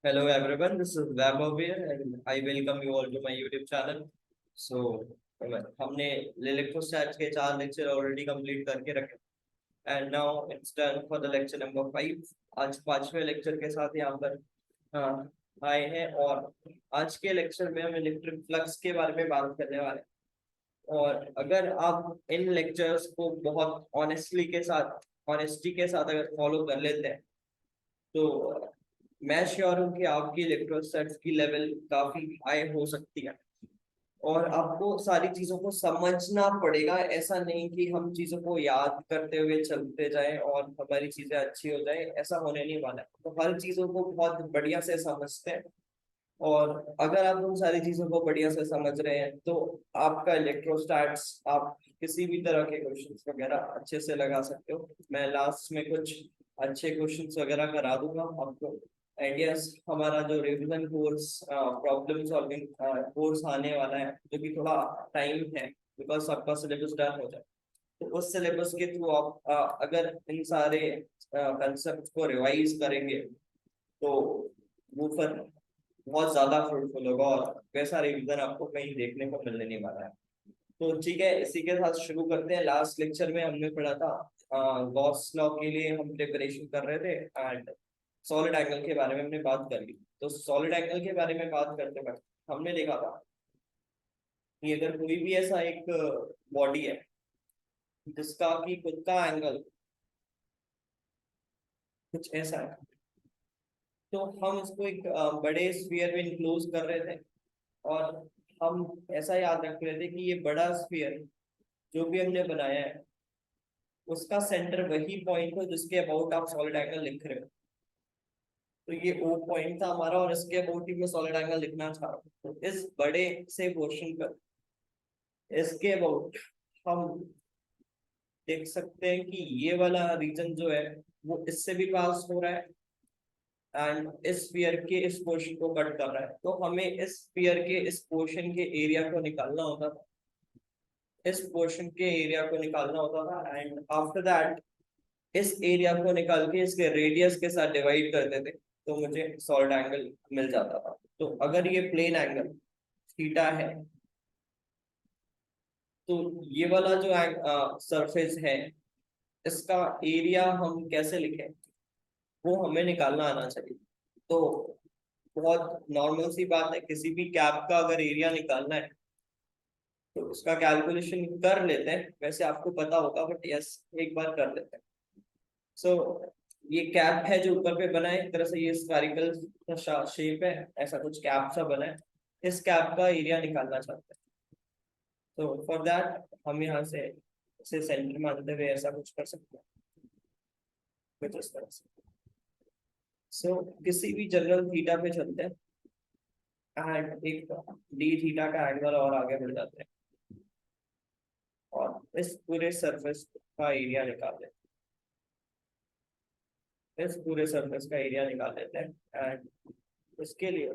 Hello everyone, this is Vaibhav here and I welcome you all to my YouTube channel. So, हमने इलेक्ट्रोस्टैट्स के 4 lecture already complete करके रखे and now it's done for the lecture number 5। आज 5वें lecture के साथ यहाँ पर आए हैं और आज के लेक्चर में हम इलेक्ट्रिक फ्लक्स के बारे में बात करने वाले हैं। और अगर आप इन लेक्चर्स को बहुत ऑनेस्टी के साथ अगर फॉलो कर लेते हैं तो मैं श्योर हूँ कि आपकी इलेक्ट्रोस्टैट्स की लेवल काफी हाई हो सकती है और आपको सारी चीजों को समझना पड़ेगा। ऐसा नहीं कि हम चीजों को याद करते हुए चलते जाएं और हमारी चीजें अच्छी हो जाए, ऐसा होने नहीं वाला है। तो हर चीजों को बहुत बढ़िया से समझते हैं और अगर आप उन सारी चीजों को बढ़िया से समझ रहे हैं तो आपका इलेक्ट्रोस्टैट्स आप किसी भी तरह के क्वेश्चंस वगैरह अच्छे से लगा सकते हो। मैं लास्ट में कुछ अच्छे क्वेश्चंस वगैरह करा दूंगा आपको। एंड यस, हमारा जो revision course problem solving course आने वाला है जो कि थोड़ा टाइम है बिकॉज सबका सिलेबस डन हो जाए, तो उस सिलेबस के थ्रू आप अगर इन सारे कंसेप्ट को रिवाइज करेंगे तो वो फिर बहुत ज्यादा फ्रूटफुल होगा और वैसा रिवीजन आपको कहीं देखने को मिलने नहीं वाला है। तो ठीक है, इसी के साथ शुरू करते हैं। लास्ट लेक्चर में हमने पढ़ा था गॉस लॉ के लिए हम प्रिपरेशन कर रहे थे एंड सॉलिड एंगल के बारे में हमने बात कर ली। तो सॉलिड एंगल के बारे में बात करते वक्त हमने देखा था कि अगर कोई भी ऐसा एक बॉडी है जिसका कि खुद का एंगल कुछ ऐसा है, तो हम उसको एक बड़े स्फीयर में इनक्लोज कर रहे थे और हम ऐसा याद रख रहे थे कि ये बड़ा स्फीयर जो भी हमने बनाया है उसका सेंटर वही पॉइंट हो जिसके अबाउट आप सॉलिड एंगल लिख रहे हो। तो ये ओ पॉइंट था हमारा और इसके अबाउट ही मैं सॉलिड एंगल लिखना चाह रहा हूँ। तो इस बड़े से पोर्शन पर इसके अबाउट हम देख सकते हैं कि ये वाला रीजन जो है वो इससे भी पास हो रहा है एंड इस स्फीयर के इस पोर्शन को कट कर रहा है। तो हमें इस स्फीयर के इस पोर्शन के एरिया को निकालना होता था, इस पोर्शन के एरिया को निकालना होता था एंड आफ्टर दैट इस एरिया को निकाल के इसके रेडियस के साथ डिवाइड करते थे तो मुझे सॉलिड एंगल मिल जाता था। तो अगर ये प्लेन एंगल थीटा है तो ये वाला जो सरफेस है इसका एरिया हम कैसे लिखें वो हमें निकालना आना चाहिए। तो बहुत नॉर्मल सी बात है, किसी भी कैप का अगर एरिया निकालना है तो उसका कैलकुलेशन कर लेते हैं, वैसे आपको पता होगा बट यस एक बार कर लेते हैं। सो ये कैप है जो ऊपर पे बना है, एक तरह से ये स्फेरिकल शेप है, ऐसा कुछ कैप सा बना है। इस कैप का एरिया निकालना चाहते हैं तो फॉर दैट हम यहाँ से इसे सेंटर मानते हुए ऐसा कुछ कर सकते हैं कुछ इस तरह से। सो किसी भी जनरल थीटा पे चलते हैं एंड एक डी थीटा का एंगल और आगे बढ़ जाते हैं और इस पूरे सरफेस का एरिया निकाल लेते हैं, इस पूरे सरफेस का एरिया निकाल लेते हैं एंड उसके लिए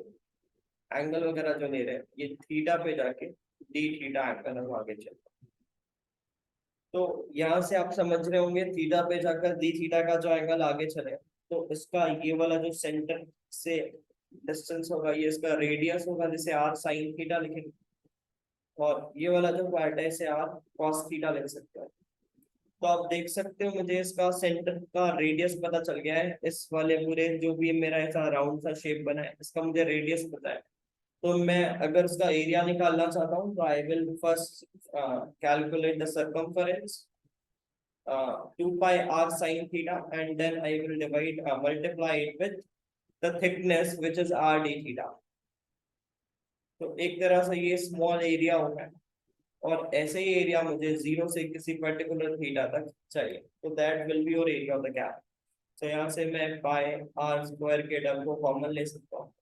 एंगल वगैरह जो ले रहे हैं ये थीटा पे जाके डी थीटा एंगल हम आगे चलते हैं। तो यहाँ से आप समझ रहे होंगे थीटा पे जाकर डी थीटा का जो एंगल आगे चले तो इसका ये वाला जो सेंटर से डिस्टेंस होगा ये इसका रेडियस होगा जिसे आर साइन थीटा लिखेंगे और ये वाला जो पार्ट है इसे आर कॉस थीटा लिख सकते हैं। तो आप देख सकते हो मुझे इसका सेंटर का रेडियस पता चल गया है। इस वाले पूरे जो भी मेरा ऐसा राउंड सा शेप बना है इसका मुझे रेडियस पता है। तो मैं अगर इसका एरिया निकालना चाहता हूँ तो I will first calculate the circumference 2 pi r sin theta and then I will multiply it with the thickness which is r d theta। तो एक तरह से ये स्मॉल एरिया होगा और ऐसे ही एरिया मुझे जीरो से किसी पर्टिकुलर थीटा तक चाहिए तो that will be your area of the cap. तो यहाँ से मैं पाई आर स्क्वायर के टर्म को कॉमन ले सकता हूँ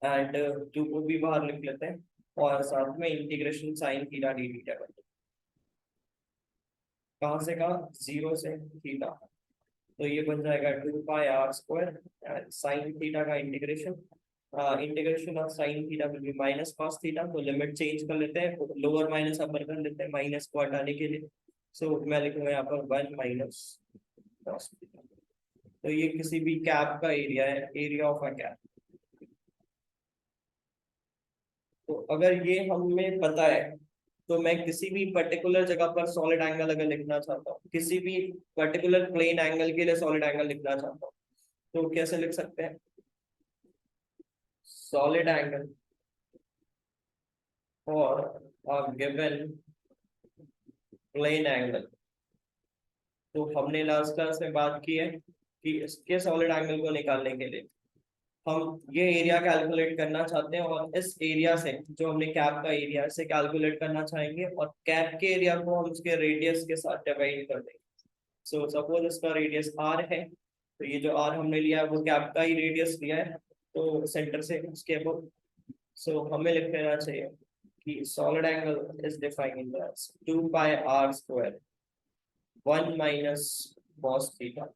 एंड 2 को भी बाहर लिख लेते हैं और साथ में integration sine theta D theta करते हैं। कहाँ से कहाँ, जीरो से थीटा। तो ये बन जाएगा 2 pi R square sine theta का integration, integration of sine theta will be minus cos theta. तो लिमिट चेंज कर लेते हैं, लोअर माइनस अपर कर लेते हैं माइनस को हटाने के लिए। सो मैं लिखूंगा यहाँ पर 1 माइनस कॉस थीटा। तो ये किसी भी कैप का एरिया है, एरिया ऑफ अ कैप। तो अगर ये हमें पता है तो मैं किसी भी पर्टिकुलर जगह पर सॉलिड एंगल अगर लिखना चाहता हूँ, किसी भी पर्टिकुलर प्लेन एंगल के लिए सॉलिड एंगल लिखना चाहता हूँ, तो कैसे लिख सकते हैं? Solid angle for a given plane angle. तो हमने लास्ट क्लास में बात की है कि इसके सॉलिड एंगल को निकालने के लिए हम ये एरिया कैलकुलेट करना चाहते हैं, और इस एरिया से जो हमने कैप का एरिया से कैलकुलेट करना चाहेंगे, और कैप के एरिया को हम उसके रेडियस के साथ डिवाइड कर देंगे। सो सपोज इसका रेडियस आर है, तो ये जो आर हमने लिया है वो कैप का ही रेडियस लिया है, तो सेंटर से उसके अबव। सो हमें लिख लेना चाहिए कि solid angle is defined as 2 pi r² 1 - cos theta,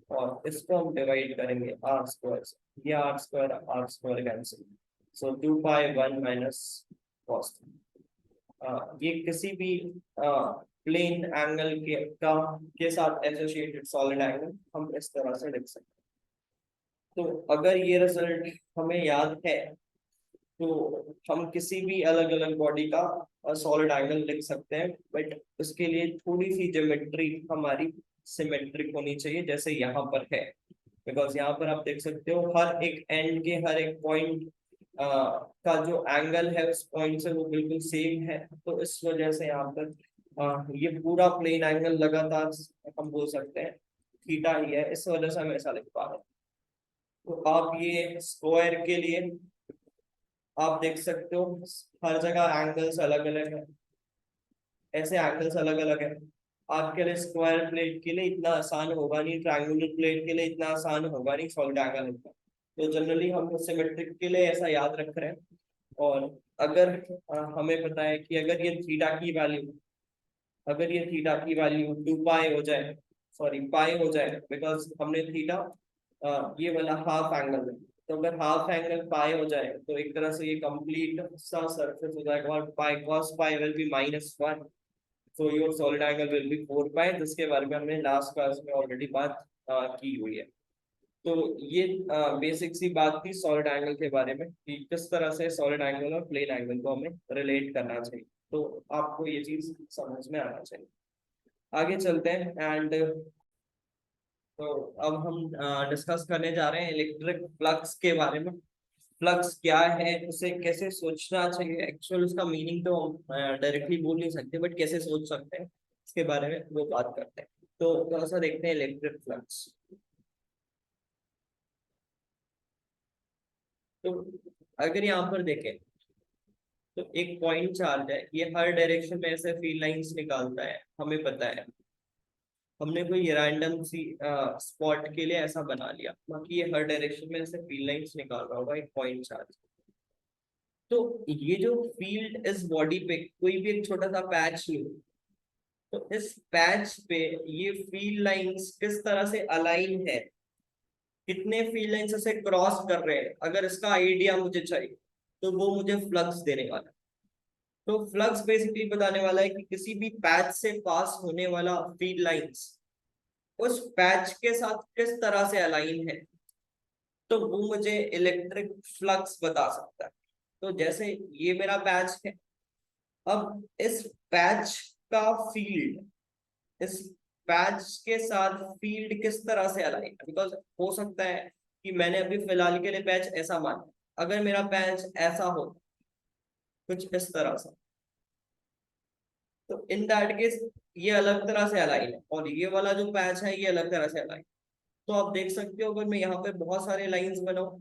और इसको हम डिवाइड करेंगे आर स्क्वायर से। ये R square cancel, so 2 pi 1 - cos। ये किसी भी प्लेन एंगल के साथ एसोसिएटेड सॉलिड एंगल हम इस तरह से लिख सकते हैं। तो अगर ये रिजल्ट हमें याद है तो हम किसी भी अलग अलग बॉडी का सॉलिड एंगल लिख सकते हैं, बट उसके लिए थोड़ी सी ज्योमेट्री हमारी सिमेट्रिक होनी चाहिए, जैसे यहाँ पर है। बिकॉज यहाँ पर आप देख सकते हो हर एक एंड के हर एक पॉइंट का जो एंगल है उस पॉइंट से वो बिल्कुल सेम है, तो इस वजह से यहाँ पर ये पूरा प्लेन एंगल लगातार हम बोल सकते हैं थीटा ही है, इस वजह से हम ऐसा लिख पा रहे हैं। तो आप ये स्क्वायर के लिए आप देख सकते हो हर जगह एंगल्स अलग अलग है, ऐसे एंगल्स अलग अलग है। आपके लिए स्क्वायर प्लेट के लिए इतना आसान होगा नहीं, ट्रायंगुलर प्लेट के लिए इतना आसान होगा नहीं सॉलिड एंगल लिखना। तो जनरली हम सिमेट्रिक के लिए ऐसा याद रख रहे हैं। और अगर हमें पता है कि अगर ये थीटा की वैल्यू, अगर ये थीटा की वैल्यू 2 पाई हो जाए, सॉरी पाई हो जाए, बिकॉज हमने थीटा ये वाला हाफ एंगल है, तो अगर हाफ एंगल पाई हो जाए तो एक तरह से ये कंप्लीट सा सरफेस हो जाएगा, और pi cos pi will be -1, so your solid angle will be 4 पाई, जिसके बारे में हमने लास्ट क्लास में ऑलरेडी बात की हुई है। तो ये बेसिक सी बात थी सॉलिड एंगल के बारे में कि किस तरह से सॉलिड एंगल और प्लेन एंगल को हमें रिलेट करना चाहिए। तो आपको ये चीज समझ में आना चाहिए। आगे चलते हैं एंड तो अब हम डिस्कस करने जा रहे हैं इलेक्ट्रिक फ्लक्स के बारे में। फ्लक्स क्या है, उसे कैसे सोचना चाहिए, एक्चुअल उसका मीनिंग तो हम डायरेक्टली बोल नहीं सकते, बट कैसे सोच सकते हैं इसके बारे में वो बात करते हैं। तो थोड़ा सा देखते हैं इलेक्ट्रिक फ्लक्स। तो अगर यहाँ पर देखें तो एक पॉइंट चार्ज है, ये हर डायरेक्शन में ऐसे फील्ड लाइंस निकालता है, हमें पता है। हमने कोई रैंडम सी स्पॉट के लिए ऐसा बना लिया, बाकी ये हर डायरेक्शन में ऐसे फील्ड लाइंस निकाल रहा होगा एक पॉइंट चार्ज। तो ये जो फील्ड इस बॉडी पे कोई भी एक छोटा सा पैच लो, तो इस पैच पे ये फील्ड लाइंस किस तरह से अलाइन है, कितने फील्ड लाइंस से क्रॉस कर रहे हैं, अगर इसका आइडिया मुझे चाहिए तो वो मुझे फ्लक्स देने वाला है। तो फ्लक्स बेसिकली बताने वाला है कि किसी भी पैच से पास होने वाला फील्ड लाइंस उस पैच के साथ किस तरह से अलाइन है, तो वो मुझे इलेक्ट्रिक फ्लक्स बता सकता है। तो जैसे ये मेरा पैच है, अब इस पैच का फील्ड, इस पैच के साथ फील्ड किस तरह से अलाइन है, बिकॉज हो सकता है कि मैंने अभी फिलहाल के लिए पैच ऐसा माना, अगर मेरा पैच ऐसा हो कुछ इस तरह से, तो इन दैट केस ये अलग तरह से अलाइन है, और ये वाला जो पैच है ये अलग तरह से अलाइन। तो आप देख सकते हो अगर मैं यहाँ पे बहुत सारे लाइंस बनाऊं,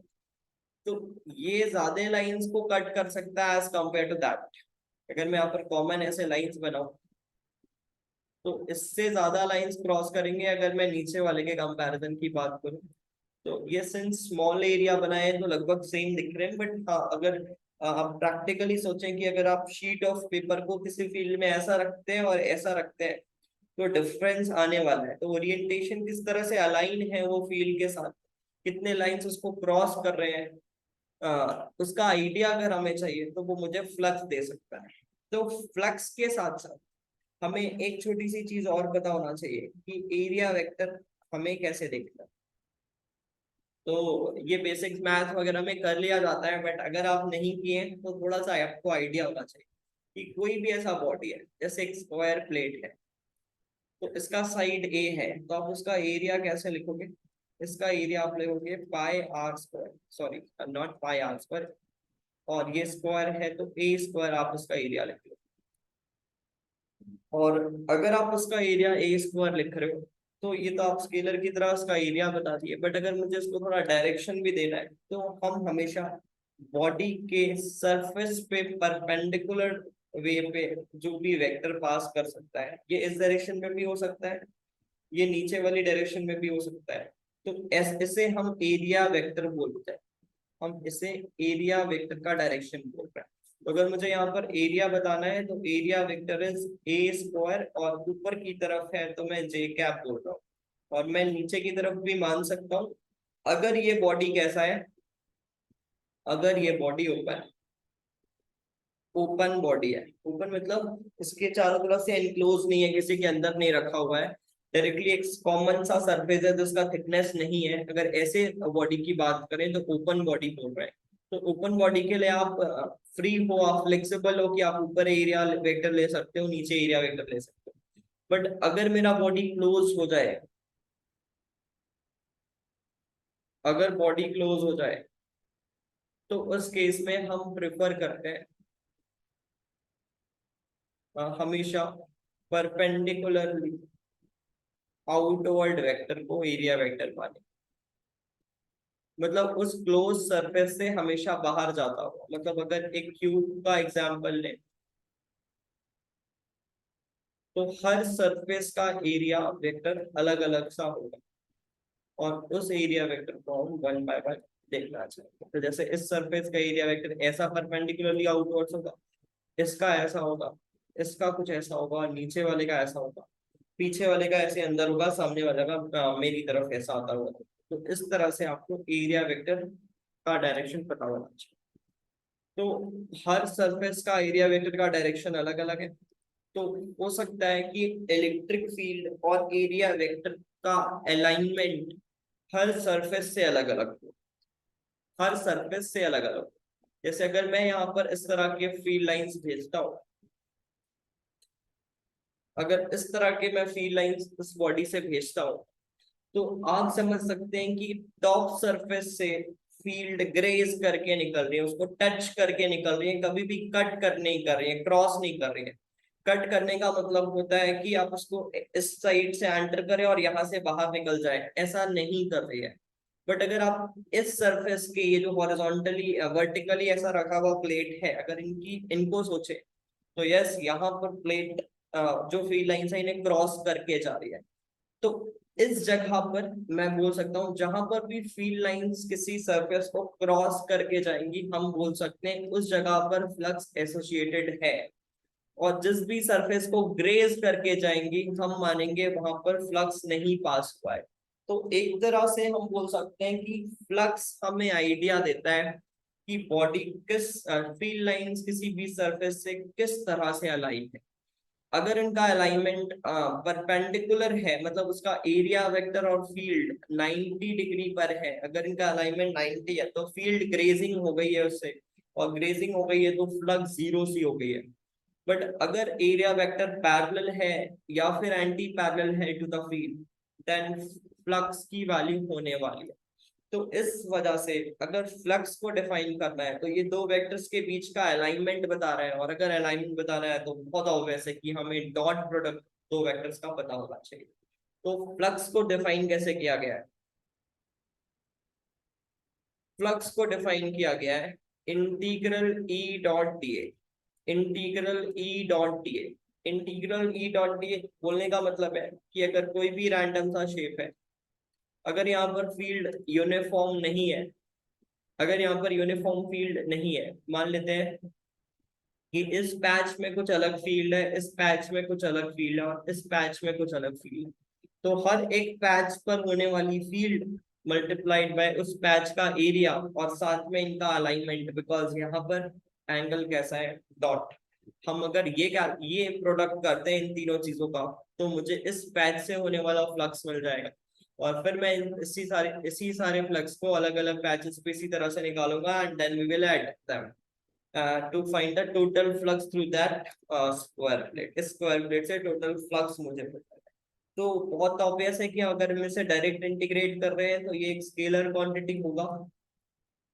तो ये ज्यादा लाइंस को कट कर सकता है एज कम्पेयर टू दैट। अगर मैं यहाँ पर कॉमन ऐसे लाइंस बनाऊं तो इससे ज्यादा लाइंस क्रॉस करेंगे अगर मैं नीचे वाले के कंपैरिजन की बात करूं। तो ये सिंस स्मॉल एरिया बनाए तो लगभग सेम दिख रहे हैं, बट हाँ अगर आप प्रैक्टिकली सोचें कि अगर आप शीट ऑफ पेपर को किसी फील्ड में ऐसा रखते हैं और ऐसा रखते हैं तो डिफरेंस आने वाला है। तो ओरिएंटेशन किस तरह से अलाइन है वो फील्ड के साथ, कितने लाइंस उसको क्रॉस कर रहे हैं, उसका आइडिया अगर हमें चाहिए तो वो मुझे फ्लक्स दे सकता है। तो फ्लक्स के साथ साथ हमें एक छोटी सी चीज और पता होना चाहिए कि एरिया वेक्टर हमें कैसे देखना है। तो ये बेसिक्स मैथ वगैरह में कर लिया जाता है, बट अगर आप नहीं किए तो थोड़ा सा आपको आइडिया होना चाहिए कि कोई भी ऐसा बॉडी है, जैसे एक स्क्वायर प्लेट है, तो इसका साइड ए है, तो आप उसका एरिया कैसे लिखोगे? इसका एरिया आप लिखोगे pi R square, sorry not pi R square, और ये स्क्वायर है तो ए स्क्वायर आप उसका एरिया लिख लो। और अगर आप उसका एरिया ए स्क्वायर लिख रहे हो तो ये तो आप स्केलर की तरह उसका एरिया बता दिए, बट अगर मुझे उसको थोड़ा डायरेक्शन भी देना है तो हम हमेशा बॉडी के सरफेस पे परपेंडिकुलर वे पे जो भी वेक्टर पास कर सकता है, ये इस डायरेक्शन में भी हो सकता है, ये नीचे वाली डायरेक्शन में भी हो सकता है, तो इसे हम एरिया वेक्टर बोलते हैं। हम इसे एरिया वेक्टर का डायरेक्शन बोल रहे हैं। तो अगर मुझे यहाँ पर एरिया बताना है तो area vector is a square, और ऊपर की तरफ है तो मैं जे कैप बोल रहा हूँ, और मैं नीचे की तरफ भी मान सकता हूँ। अगर ये बॉडी कैसा है, अगर ये बॉडी ओपन ओपन बॉडी है, ओपन मतलब इसके चारों तरफ से एनक्लोज नहीं है, किसी के अंदर नहीं रखा हुआ है, डायरेक्टली एक कॉमन सा सरफेस है जिसका थिकनेस नहीं है, अगर ऐसे बॉडी की बात करें तो ओपन बॉडी बोल रहे हैं। तो ओपन बॉडी के लिए आप फ्री हो, आप फ्लेक्सिबल हो कि आप ऊपर एरिया वेक्टर ले सकते हो, नीचे एरिया वेक्टर ले सकते हो। बट अगर मेरा बॉडी क्लोज हो जाए, अगर बॉडी क्लोज हो जाए तो उस केस में हम प्रेफर करते हैं हमेशा परपेंडिकुलरली आउटवर्ड वेक्टर को एरिया वेक्टर माने, मतलब उस क्लोज सरफेस से हमेशा बाहर जाता हो। मतलब अगर एक क्यूब का एग्जांपल लें तो हर सरफेस का एरिया वेक्टर अलग अलग सा होगा, और उस एरिया वेक्टर को हम वन बाय वन देखना चाहिए। तो जैसे इस सरफेस का एरिया वेक्टर ऐसा परपेंडिकुलरली आउटवर्ड्स होगा, इसका ऐसा होगा, इसका कुछ ऐसा होगा, और नीचे वाले का ऐसा होगा, पीछे वाले का ऐसे अंदर होगा, सामने वाले का मेरी तरफ ऐसा आता होगा। तो इस तरह से आपको एरिया वेक्टर का डायरेक्शन पता होना चाहिए। तो हर सरफेस का एरिया वेक्टर का डायरेक्शन अलग अलग है। तो हो सकता है कि इलेक्ट्रिक फील्ड और एरिया वेक्टर का अलाइनमेंट हर सरफेस से अलग अलग हो, हर सरफेस से अलग अलग हो। जैसे अगर मैं यहाँ पर इस तरह के फील्ड लाइंस भेजता हूँ, अगर इस तरह के मैं फील्ड लाइंस इस बॉडी से भेजता हूँ, तो आप समझ सकते हैं कि टॉप सरफेस से फील्ड ग्रेज करके निकल रही है, उसको टच करके निकल रही है, कभी भी कट कर नहीं कर रही है, क्रॉस नहीं कर रही है। कट करने का मतलब होता है कि आप उसको इस साइड से एंटर करें और यहाँ से बाहर निकल जाए, ऐसा नहीं कर रही है। बट अगर आप इस सरफेस के ये जो हॉरिजॉन्टली वर्टिकली ऐसा रखा हुआ प्लेट है, अगर इनको सोचे तो यस, यहाँ पर प्लेट जो फील्ड लाइंस है इन्हें क्रॉस करके जा रही है। तो इस जगह पर मैं बोल सकता हूँ जहां पर भी फील्ड लाइंस किसी सरफेस को क्रॉस करके जाएंगी, हम बोल सकते हैं उस जगह पर फ्लक्स एसोसिएटेड है। और जिस भी सरफेस को ग्रेज करके जाएंगी हम मानेंगे वहां पर फ्लक्स नहीं पास हुआ है। तो एक तरह से हम बोल सकते हैं कि फ्लक्स हमें आइडिया देता है कि बॉडी किस फील्ड लाइंस किसी भी सरफेस से किस तरह से अलाइन है। अगर इनका अलाइनमेंट परपेंडिकुलर है, मतलब उसका एरिया वेक्टर और फील्ड 90 डिग्री पर है, अगर इनका अलाइनमेंट 90 है तो फील्ड ग्रेजिंग हो गई है उससे, और ग्रेजिंग हो गई है तो फ्लक्स जीरो सी हो गई है। बट अगर एरिया वेक्टर पैरेलल है या फिर एंटी पैरेलल है to the field, then flux की वैल्यू होने वाली है। तो इस वजह से अगर फ्लक्स को डिफाइन करना है तो ये दो वेक्टर्स के बीच का अलाइनमेंट बता रहा है, और अगर अलाइनमेंट बता रहा है तो बहुत ऑब्वियस है कि हमें डॉट प्रोडक्ट दो वेक्टर्स का पता होना चाहिए। तो फ्लक्स को डिफाइन कैसे किया गया है? फ्लक्स को डिफाइन किया गया है integral E dot D A, integral E dot D A. Integral E dot D A बोलने का मतलब है कि अगर कोई भी रैंडम सा शेप है, अगर यहाँ पर फील्ड यूनिफॉर्म नहीं है, अगर यहाँ पर यूनिफॉर्म फील्ड नहीं है, मान लेते हैं कि इस पैच में कुछ अलग फील्ड है, इस पैच में कुछ अलग फील्ड है, और इस पैच में कुछ अलग फील्ड है, तो हर एक पैच पर होने वाली फील्ड मल्टीप्लाइड बाय उस पैच का एरिया और साथ में इनका अलाइनमेंट, बिकॉज यहाँ पर एंगल कैसा है, डॉट। हम अगर ये प्रोडक्ट करते हैं इन तीनों चीजों का, तो मुझे इस पैच से होने वाला फ्लक्स मिल जाएगा। और फिर मैं इसी सारे फ्लक्स को अलग अलग पैचेस पे इसी तरह से निकालूंगा and then we will add them to find the total flux through that square plate. इस स्क्वायर प्लेट से टोटल फ्लक्स मुझे पता है। तो बहुत ऑब्वियस है कि अगर हम इसे डायरेक्ट इंटीग्रेट कर रहे हैं तो ये एक स्केलर क्वांटिटी होगा।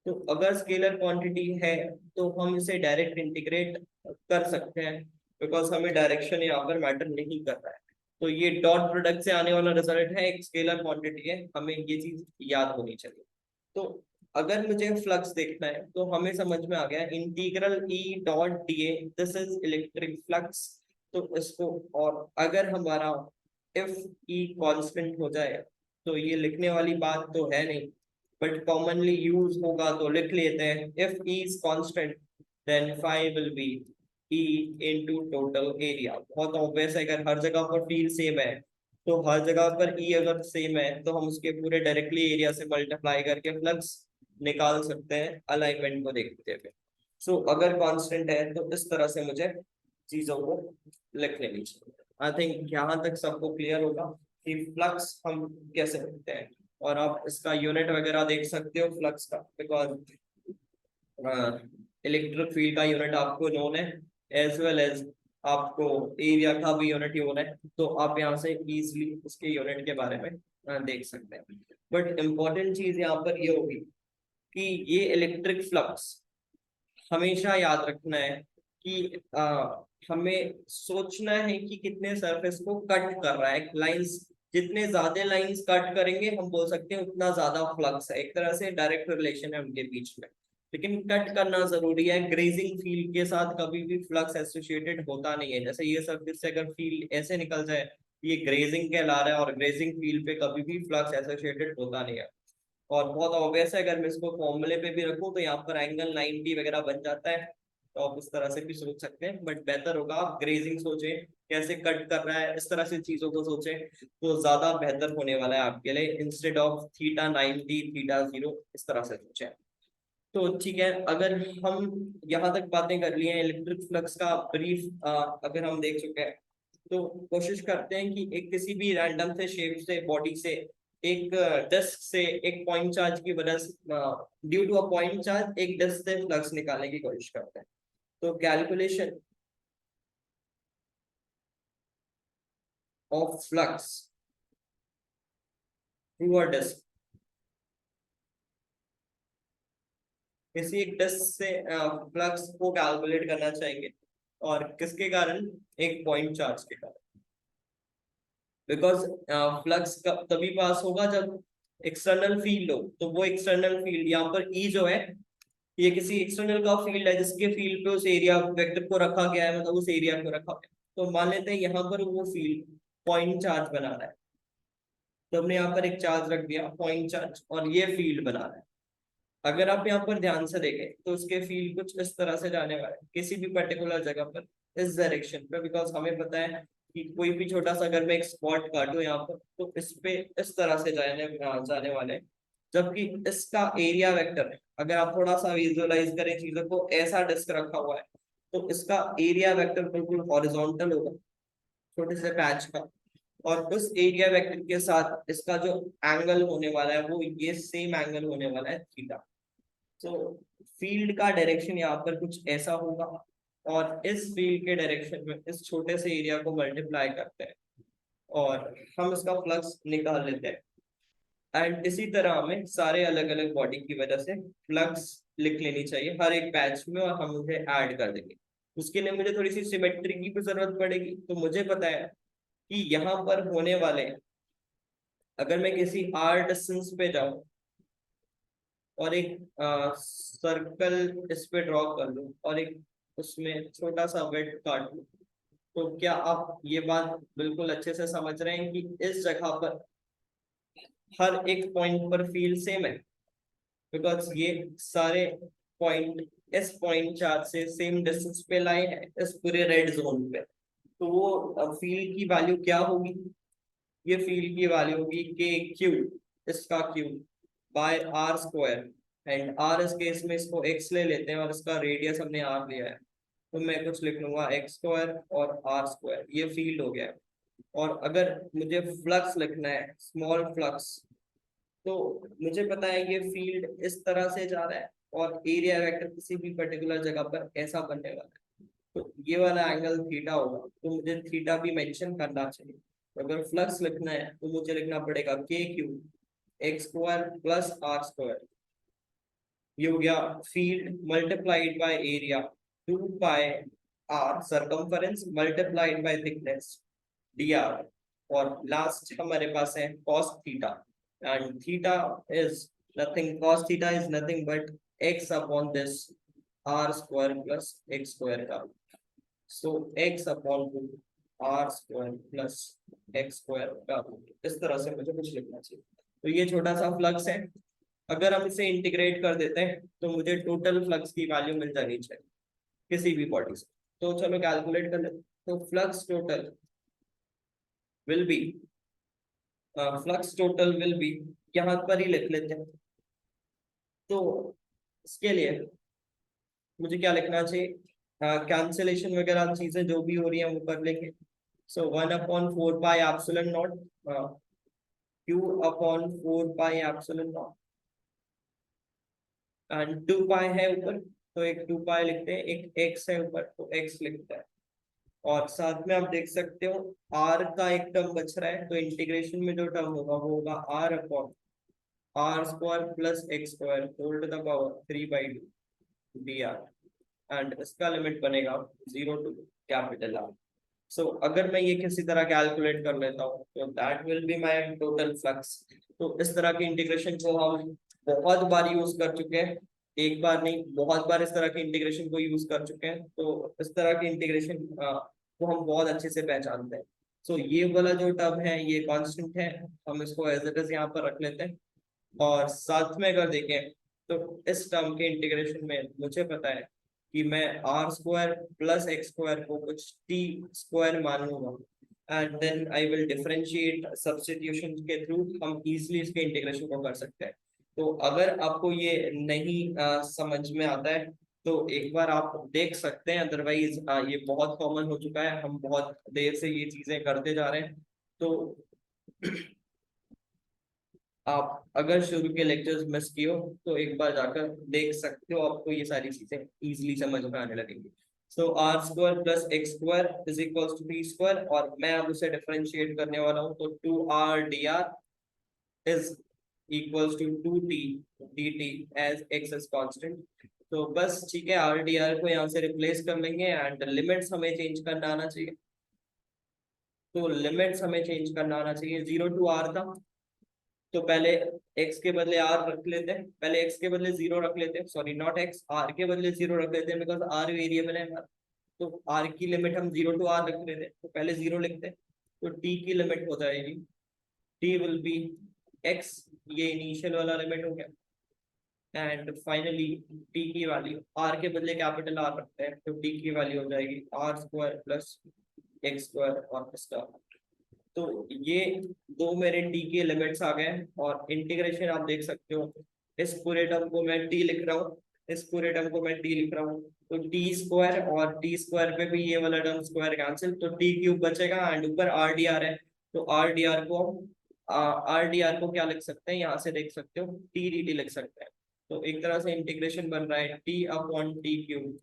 तो अगर स्केलर क्वांटिटी है तो हम इसे डायरेक्ट इंटीग्रेट कर सकते हैं, बिकॉज हमें डायरेक्शन यहाँ पर मैटर नहीं कर रहा है। तो ये डॉट प्रोडक्ट से आने वाला रिजल्ट है, एक स्केलर क्वांटिटी है, हमें ये चीज याद होनी चाहिए। तो अगर मुझे फ्लक्स देखना है तो हमें समझ में आ गया integral E dot D A, this is electric flux. तो इसको, और अगर हमारा इफ ई कांस्टेंट हो जाए तो ये लिखने वाली बात तो है नहीं, बट कॉमनली यूज होगा तो लिख लेते हैं, if E is constant then phi will be E into total area. बहुत ऑब्वियस है, अगर हर जगह पर फील्ड सेम है तो हर जगह पर ई अगर सेम है तो हम उसके पूरे डायरेक्टली एरिया से मल्टीप्लाई करके फ्लक्स निकाल सकते हैं अलाइनमेंट को देखते हुए। सो अगर कांस्टेंट है तो इस तरह से मुझे चीजों को लिख लेनी चाहिए। आई थिंक यहाँ तक सबको क्लियर होगा कि फ्लक्स हम कैसे लिखते हैं, और आप इसका यूनिट वगैरह देख सकते हो फ्लक्स का, बिकॉज इलेक्ट्रिक फील्ड का यूनिट आपको नोन है, एज वेल एज आपको एरिया का भी यूनिट नोन है। तो आप यहाँ से इजीली उसके यूनिट के बारे में देख सकते हैं। बट इम्पोर्टेंट चीज यहाँ पर ये होगी कि ये इलेक्ट्रिक फ्लक्स हमेशा याद रखना है कि हमें सोचना है कि कितने सरफेस को कट कर रहा है। लाइंस, जितने ज्यादा लाइंस कट करेंगे हम बोल सकते हैं उतना ज्यादा फ्लक्स है, एक तरह से डायरेक्ट रिलेशन है उनके बीच में। लेकिन कट करना जरूरी है, ग्रेजिंग फील्ड के साथ कभी भी फ्लक्स एसोसिएटेड होता नहीं है। जैसे ये सर्फेस से अगर फील्ड ऐसे निकल जाए, ये ग्रेजिंग कहला रहा है, और ग्रेजिंग फील्ड पे कभी भी फ्लक्स एसोसिएटेड होता नहीं है। और बहुत ऑब्वियस है, अगर मैं इसको फॉर्मूले पे भी रखूं तो यहाँ पर एंगल 90 वगैरह बन जाता है। तो आप इस तरह से भी सोच सकते हैं, बट बेहतर होगा आप ग्रेजिंग सोचें, कैसे कट कर रहा है, इस तरह से चीजों को सोचें तो ज्यादा बेहतर होने वाला है आपके लिए, इंस्टेड ऑफ थीटा 90 थीटा 0 इस तरह से सोचें। तो ठीक है, अगर हम यहाँ तक बातें कर ली हैं इलेक्ट्रिक फ्लक्स का ब्रीफ अगर हम देख चुके हैं, तो कोशिश करते हैं कि एक किसी भी रैंडम से शेप से बॉडी से एक डिस्क से एक पॉइंट चार्ज की वजह से, due to a point charge एक डिस्क से फ्लक्स निकालने की कोशिश करते हैं। तो calculation of flux through a disc, किसी एक डिस्क से फ्लक्स को कैलकुलेट करना चाहेंगे, और किसके कारण, एक पॉइंट चार्ज के कारण। बिकॉज फ्लक्स तभी पास होगा जब एक्सटर्नल फील्ड हो। तो वो एक्सटर्नल फील्ड यहाँ पर ई जो है, ये किसी एक्सटर्नल का फील्ड है जिसके फील्ड पे उस एरिया वेक्टर को रखा गया है, मतलब उस एरिया को रखा गया। तो मान लेते हैं यहाँ पर वो फील्ड पॉइंट चार्ज बना रहा है, तो हमने यहाँ पर एक चार्ज रख दिया पॉइंट चार्ज, और ये फील्ड बना रहा है। अगर आप यहाँ पर ध्यान से देखें तो उसके फील्ड कुछ इस तरह से जाने वाला है किसी भी पर्टिकुलर जगह पर, इस डायरेक्शन पे, बिकॉज हमें पता है कि कोई भी छोटा सा अगर मैं एक स्पॉट काटूं यहाँ पर तो इस पे इस तरह से जाने वाले हैं। जबकि इसका एरिया वेक्टर, अगर आप थोड़ा सा विजुअलाइज करें चीजों को, ऐसा डिस्क रखा हुआ है तो इसका एरिया वेक्टर बिल्कुल हॉरिजॉन्टल होगा छोटे से पैच का, और उस एरिया वेक्टर के साथ इसका जो एंगल होने वाला है वो ये सेम एंगल होने वाला है थीटा। तो फील्ड का डायरेक्शन यहाँ पर कुछ ऐसा होगा, और इस फील्ड के डायरेक्शन में इस छोटे से एरिया को मल्टीप्लाई करते हैं और हम इसका फ्लक्स निकाल लेते हैं। एंड इसी तरह हमें सारे अलग अलग बॉडी की वजह से फ्लक्स लिख लेनी चाहिए हर एक पैच में, और हम उसे ऐड कर देंगे। उसके लिए मुझे थोड़ी सी सिमेट्री की भी जरूरत पड़ेगी। तो मुझे पता है कि यहाँ पर होने वाले, अगर मैं किसी आर डिस्टेंस पे जाऊं और एक सर्कल इस पे ड्रॉ कर लूं और एक उसमें छोटा सा वेट काट लूं, तो क्या आप ये बात बिल्कुल अच्छे से समझ रहे हैं कि इस जगह पर हर एक पॉइंट पर फील्ड सेम है, बिकॉज ये सारे पॉइंट इस पॉइंट चार्ज से सेम डिस्टेंस पे लाए हैं इस पूरे रेड जोन पे। तो वो फील्ड की वैल्यू क्या होगी, ये फील्ड की वैल्यू होगी के क्यू, इसका Q by R square. And R इस केस में इसको एक्स ले लेते हैं और इसका रेडियस हमने आर लिया है, तो मैं कुछ लिख लूंगा एक्स स्क्वायर और आर स्क्वायर, ये फील्ड हो गया है। और अगर मुझे फ्लक्स लिखना है, स्मॉल फ्लक्स, तो मुझे पता है ये फील्ड इस तरह से जा रहा है और एरिया वेक्टर किसी भी पर्टिकुलर जगह पर ऐसा बनने वाला है, तो ये वाला एंगल थीटा होगा, तो मुझे थीटा भी मेंशन करना चाहिए। तो अगर फ्लक्स लिखना है तो मुझे लिखना पड़ेगा K Q X square plus R square, ये हो गया field multiplied by area, 2 pi R circumference multiplied by thickness dr, और लास्ट हमारे पास है cos थीटा, एंड theta is nothing, cos theta is nothing but x upon this r square plus x square का, so x upon 2 r square plus x square का, इस तरह से मुझे कुछ लिखना चाहिए। तो ये छोटा सा फ्लक्स है, अगर हम इसे इंटीग्रेट कर देते हैं तो मुझे टोटल फ्लक्स की वैल्यू मिल जानी चाहिए किसी भी बॉडी से। तो चलो कैलकुलेट कर लेते हैं। तो flux total will be, flux total will be, यहाँ पर ही लिख लेते हैं। तो इसके लिए मुझे क्या लिखना चाहिए, कैंसिलेशन वगैरह चीजें जो भी हो रही हैं वो कर लेंगे। सो 1/4 पाई epsilon not Q upon 4 pi epsilon not, and 2 पाई है ऊपर तो एक 2 पाई लिखते हैं, एक एक्स है ऊपर तो एक्स लिखते हैं। और साथ में आप देख सकते हो आर का एक टर्म बच रहा है, तो इंटीग्रेशन में जो टर्म होगा वो होगा R upon R square plus X square whole to the power 3/2 D R, and इसका लिमिट बनेगा 0 टू कैपिटल आर। सो अगर मैं ये किसी तरह कैलकुलेट कर लेता हूँ तो that will be my total flux. तो इस तरह के इंटीग्रेशन को हम बहुत बार यूज कर चुके हैं, एक बार नहीं बहुत बार इस तरह के इंटीग्रेशन को यूज कर चुके हैं, तो इस तरह के इंटीग्रेशन को हम बहुत अच्छे से पहचानते हैं। सो ये वाला जो टर्म है ये कांस्टेंट है, हम इसको एज इट इज यहाँ पर रख लेते हैं। और साथ में अगर देखें तो इस टर्म के इंटीग्रेशन में मुझे पता है कि मैं R square plus X square को कुछ टी स्क्वायर मान लूंगा, and then I will differentiate, substitution के थ्रू हम इजीली इसके इंटीग्रेशन को कर सकते हैं। तो अगर आपको ये नहीं समझ में आता है तो एक बार आप देख सकते हैं, अदरवाइज ये बहुत कॉमन हो चुका है, हम बहुत देर से ये चीजें करते जा रहे हैं। तो आप अगर शुरू के लेक्चर्स मिस किए हो तो एक बार जाकर देख सकते हो, आपको ये सारी चीजें इजीली समझ में आने लगेंगी। So R square plus X square is equal to T square, और मैं अब उसे डिफरेंशिएट करने वाला हूँ, तो 2r dr is equals to 2t dt as x is constant. तो बस ठीक है, आर डी आर को यहाँ से रिप्लेस कर लेंगे एंड लिमिट्स हमें चेंज करना आना चाहिए। तो लिमिट्स हमें चेंज करना आना चाहिए, 0 टू r था, तो पहले x के बदले r रख लेते हैं, पहले x के बदले 0 रख लेते हैं, सॉरी नॉट x, r के बदले 0 रख लेते हैं, बिकॉज r वेरिएबल है हमारा। तो r की लिमिट हम 0 टू r रख लेते हैं, तो पहले 0 लिखते हैं, तो t की लिमिट हो जाएगी, t विल बी x, ये इनिशियल वाला लिमिट हो गया, एंड फाइनली t की वैल्यू, r के बदले कैपिटल R रखते हैं, तो t की वैल्यू हो जाएगी r square plus X square और इसका। तो ये दो मेरे टी के लिमिट्स आ गए हैं, और इंटीग्रेशन आप देख सकते हो, इस पूरे टर्म को मैं टी लिख रहा हूँ, इस पूरे टर्म को मैं टी लिख रहा हूँ, तो टी स्क्वायर और टी स्क्वायर पे भी ये वाला टर्म स्क्वायर कैंसिल, तो टी क्यूब बचेगा, एंड ऊपर आर डी आर है, तो आर डी आर को क्या लिख सकते हैं, यहाँ से देख सकते हो टी डी टी लिख सकते हैं। तो एक तरह से इंटीग्रेशन बन रहा है T upon T cube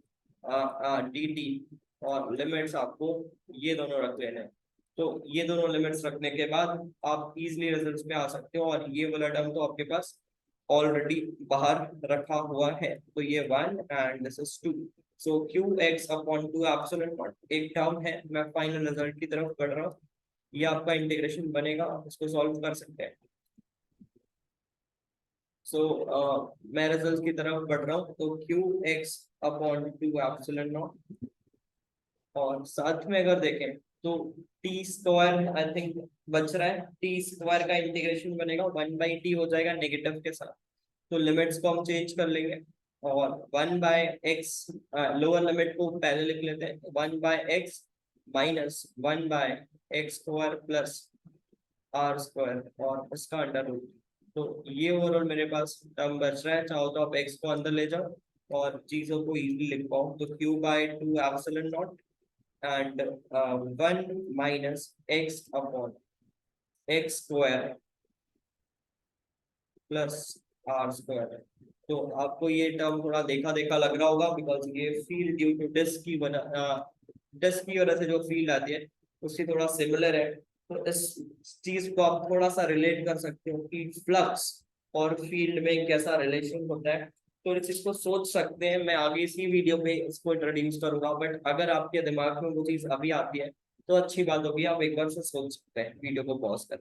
D T, और लिमिट्स आपको ये दोनों रख लेने हैं। तो ये दोनों लिमिट्स रखने के बाद आप इजीली रिजल्ट्स पे आ सकते हो, और ये वाला टर्म तो आपके पास ऑलरेडी बाहर रखा हुआ है, तो ये 1 and this is 2। So Q x upon 2 epsilon not एक टर्म है, मैं फाइनल रिजल्ट की तरफ बढ़ रहा हूँ, ये आपका इंटीग्रेशन बनेगा, आप इसको सॉल्व कर सकते हैं। सो मैं रिजल्ट की तरफ बढ़ रहा हूँ, तो Q x upon 2 epsilon not, और साथ में अगर देखें तो टी स्क्वायर आई थिंक बच रहा है, टी स्क्वायर का इंटीग्रेशन बनेगा 1/t हो जाएगा नेगेटिव के साथ, तो लिमिट्स को हम चेंज कर लेंगे, और 1/x, लोअर लिमिट को पहले लिख लेते हैं, 1/x minus 1/x square plus R square और इसका अंडर रूट। तो ये ओवरऑल मेरे पास टर्म बच रहा है, चाहो तो आप x को अंदर ले जाओ और चीजों को इजीली लिख पाओ, तो q/2 epsilon not and 1 - x/x² plus r²। तो आपको ये टर्म थोड़ा देखा देखा लग रहा होगा, बिकॉज ये फील्ड ड्यू टू डिस्क की वजह से जो फील्ड आती है उसकी थोड़ा सिमिलर है। तो इस चीज को आप थोड़ा सा रिलेट कर सकते हो कि फ्लक्स और फील्ड में कैसा रिलेशन होता है। तो इस चीज को सोच सकते हैं, मैं आगे इसी वीडियो में इसको इंट्रोड्यूस करूंगा, बट अगर आपके दिमाग में वो चीज अभी आती है तो अच्छी बात होगी, आप एक बार से सोच सकते हैं वीडियो को पॉज कर।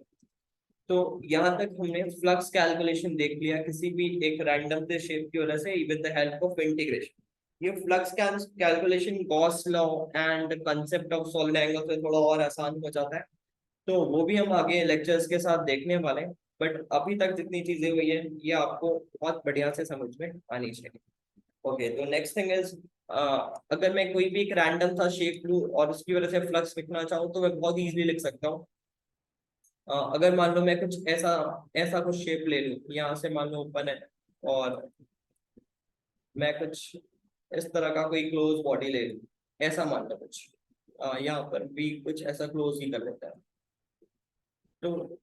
तो यहाँ तक हमने फ्लक्स कैलकुलेशन देख लिया किसी भी एक रैंडम से शेप की वजह से with the help of integration. ये flux calculation Gauss law and concept of solid angle से थोड़ा और आसान हो जाता है, तो वो भी हम आगे लेक्चर्स के साथ देखने वाले हैं। बट अभी तक जितनी चीजें हुई है ये आपको बहुत बढ़िया से समझ में आनी चाहिए। ओके, तो नेक्स्ट थिंग इज, अगर मैं कोई भी एक रैंडम सा शेप लूं और उसकी वजह से फ्लक्स लिखना चाहूँ तो मैं बहुत इजीली लिख सकता हूँ। अगर मान लो मैं कुछ ऐसा ऐसा कुछ शेप ले लूं, यहाँ से मान लो ओपन है और मैं कुछ इस तरह का कोई क्लोज बॉडी ले लूं, ऐसा मान लो कुछ, यहाँ पर भी कुछ ऐसा क्लोज ही कर लेता है। तो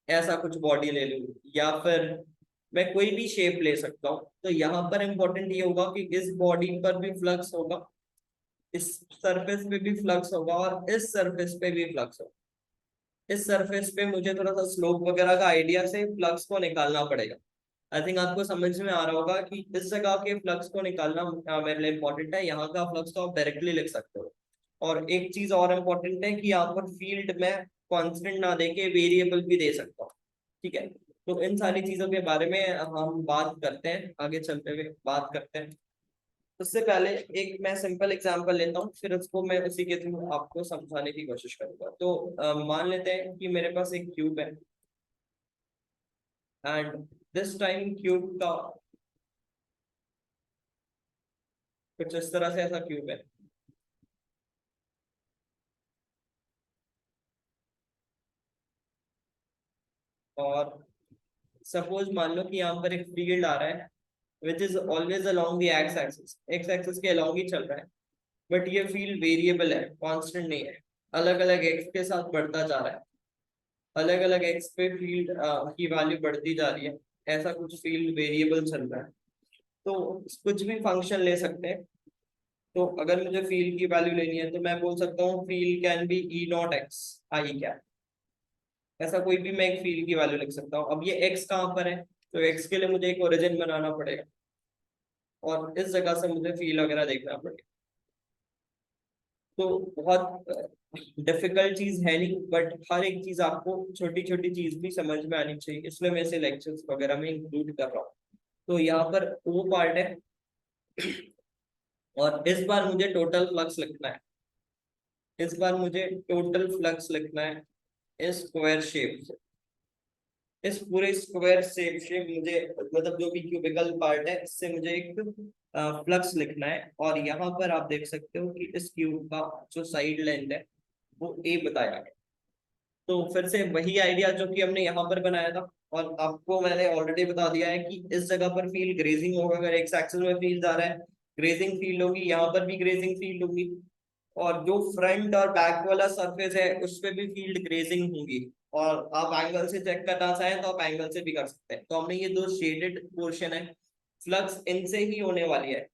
ऐसा कुछ बॉडी ले लूं या फिर मैं कोई भी शेप ले सकता हूँ। तो यहाँ पर इम्पोर्टेंट ये होगा कि इस बॉडी पर भी फ्लक्स होगा, इस सरफेस पे भी फ्लक्स होगा और इस सरफेस पे भी फ्लक्स होगा। इस सरफेस पे मुझे थोड़ा सा स्लोप वगैरह का आइडिया से फ्लक्स को निकालना पड़ेगा। आई थिंक आपको समझ में आ रहा होगा कि इस जगह के फ्लक्स को निकालना मेरे लिए इम्पोर्टेंट है। यहाँ का फ्लक्स तो आप डायरेक्टली लिख सकते हो। और एक चीज और इम्पोर्टेंट है कि यहाँ पर फील्ड में कांस्टेंट ना देके वेरिएबल भी दे सकता हूँ। ठीक है, तो इन सारी चीजों के बारे में हम बात करते हैं, आगे चलते हुए बात करते हैं। उससे पहले एक मैं सिंपल एग्जांपल लेता हूँ, फिर उसको मैं उसी के थ्रू आपको समझाने की कोशिश करूंगा। तो मान लेते हैं कि मेरे पास एक क्यूब है एंड दिस टाइम क्यूब का कुछ इस तरह से ऐसा क्यूब है और सपोज मान लो कि यहाँ पर एक फील्ड आ रहा है which is always along the x axis के अलोंग ही चल रहा है। बट ये फील्ड वेरिएबल है, कांस्टेंट नहीं है, अलग अलग एक्स के साथ बढ़ता जा रहा है। अलग अलग एक्स पे फील्ड की वैल्यू बढ़ती जा रही है, ऐसा कुछ फील्ड वेरिएबल चल रहा है। तो कुछ भी फंक्शन ले सकते हैं। तो अगर मुझे फील्ड की वैल्यू लेनी है तो मैं बोल सकता हूँ field can be E0 x I क्या, ऐसा कोई भी मैं एक फील्ड की वैल्यू लिख सकता हूँ। अब ये एक्स कहाँ पर है, तो एक्स के लिए मुझे एक ओरिजिन बनाना पड़ेगा और इस जगह से मुझे फील्ड वगैरह देखना पड़ेगा। तो बहुत डिफिकल्ट चीज है नहीं, बट हर एक चीज आपको छोटी छोटी चीज भी समझ में आनी चाहिए, इसलिए मैं इसे लेक्चर्स वगैरह में इंक्लूड कर रहा हूँ। तो यहाँ पर वो पार्ट है और इस बार मुझे टोटल फ्लक्स लिखना है। इस बार मुझे टोटल फ्लक्स लिखना है इस स्क्वायर शेप से। इस पूरे स्क्वायर शेप से मुझे, मतलब जो भी क्यूबिकल पार्ट है इससे मुझे एक फ्लक्स लिखना है। और यहाँ पर आप देख सकते हो कि इस क्यूब का जो साइड लेंथ है वो ए बताया है। तो फिर से वही आइडिया जो कि हमने यहाँ पर बनाया था, और आपको मैंने ऑलरेडी बता दिया है कि इस जगह पर फील्ड ग्रेजिंग होगा। अगर एक्स एक्सिस में फील्ड आ रहा है, ग्रेजिंग फील्ड होगी, यहाँ पर भी ग्रेजिंग फील्ड होगी। और जो फ्रंट और बैक वाला सरफेस है उस पे भी फील्ड ग्रेजिंग होगी। और आप एंगल से चेक करना चाहें तो आप एंगल से भी कर सकते हैं। तो हमने ये दो शेडेड पोर्शन है, फ्लक्स इनसे ही होने वाली है।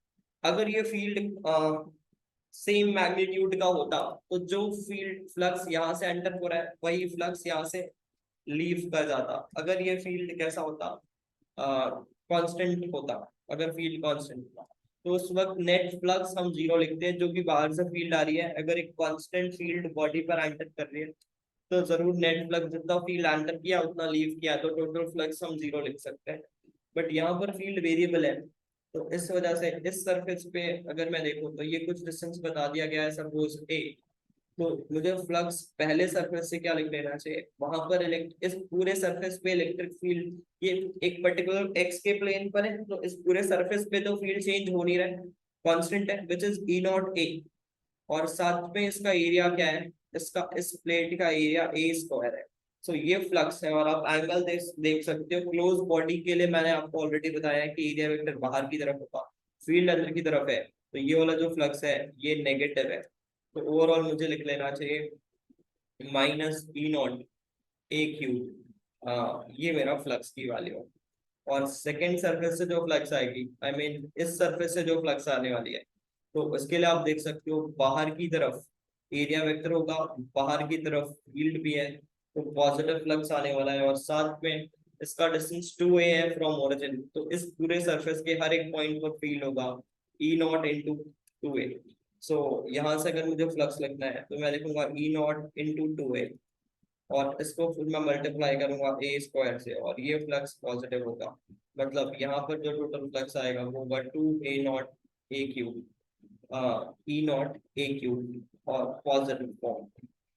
अगर ये फील्ड सेम मैग्नीट्यूड का होता तो जो फील्ड फ्लक्स यहाँ से एंटर हो रहा है वही फ्लक्स यहाँ से लीव कर जाता। अगर ये फील्ड कैसा होता, कांस्टेंट होता, अगर फील्ड कांस्टेंट होता तो उस वक्त नेट फ्लक्स हम जीरो लिखते हैं, जो कि बाहर से फील्ड आ रही है। अगर एक कांस्टेंट फील्ड बॉडी पर एंटर कर रही है तो जरूर नेट फ्लक्स जितना फील्ड एंटर किया उतना लीव किया, तो टोटल फ्लक्स हम जीरो लिख सकते हैं। बट यहाँ पर फील्ड वेरिएबल है, तो इस वजह से इस सरफेस पे अगर मैं देखूं तो ये कुछ डिस्टेंस बता दिया गया है, सपोज ए। तो मुझे फ्लक्स पहले सरफेस से क्या लिख लेना चाहिए, वहां पर इस पूरे सरफेस पे इलेक्ट्रिक फील्ड, ये एक पर्टिकुलर एक्स के प्लेन पर है तो इस पूरे सरफेस पे तो फील्ड चेंज हो नहीं रहा है, कांस्टेंट है विच इज E0 A। और साथ में इसका एरिया क्या है, इसका इस प्लेट का एरिया A² है। सो ये फ्लक्स है। और आप एंगल देख सकते हो, क्लोज बॉडी के लिए मैंने आपको ऑलरेडी बताया है कि एरिया वेक्टर बाहर की तरफ होगा, फील्ड अंदर की तरफ है। तो ये वाला जो फ्लक्स है ये नेगेटिव है। तो ओवरऑल मुझे लिख लेना चाहिए minus E not a cube, ये मेरा फ्लक्स की वैल्यू है। और सेकेंड सरफेस से जो फ्लक्स आएगी, आई मीन इस सरफेस से जो फ्लक्स आने वाली है, तो उसके लिए आप देख सकते हो बाहर की तरफ एरिया वेक्टर होगा, बाहर की तरफ फील्ड भी है, तो पॉजिटिव फ्लक्स आने वाला है। और साथ में इसका डिस्टेंस 2a है फ्रॉम ओरिजिन, तो इस पूरे सरफेस के हर एक पॉइंट पर फील्ड होगा ई नॉट इंटू 2a। सो यहाँ से अगर मुझे फ्लक्स लिखना है तो मैं लिखूंगा ई नॉट इंटू 2a, और इसको फिर मैं मल्टीप्लाई करूंगा ए स्क्वायर से, और ये फ्लक्स पॉजिटिव होगा। मतलब यहाँ पर जो टोटल फ्लक्स आएगा वो होगा 2a not a cube, E not a cube और पॉजिटिव फॉर्म।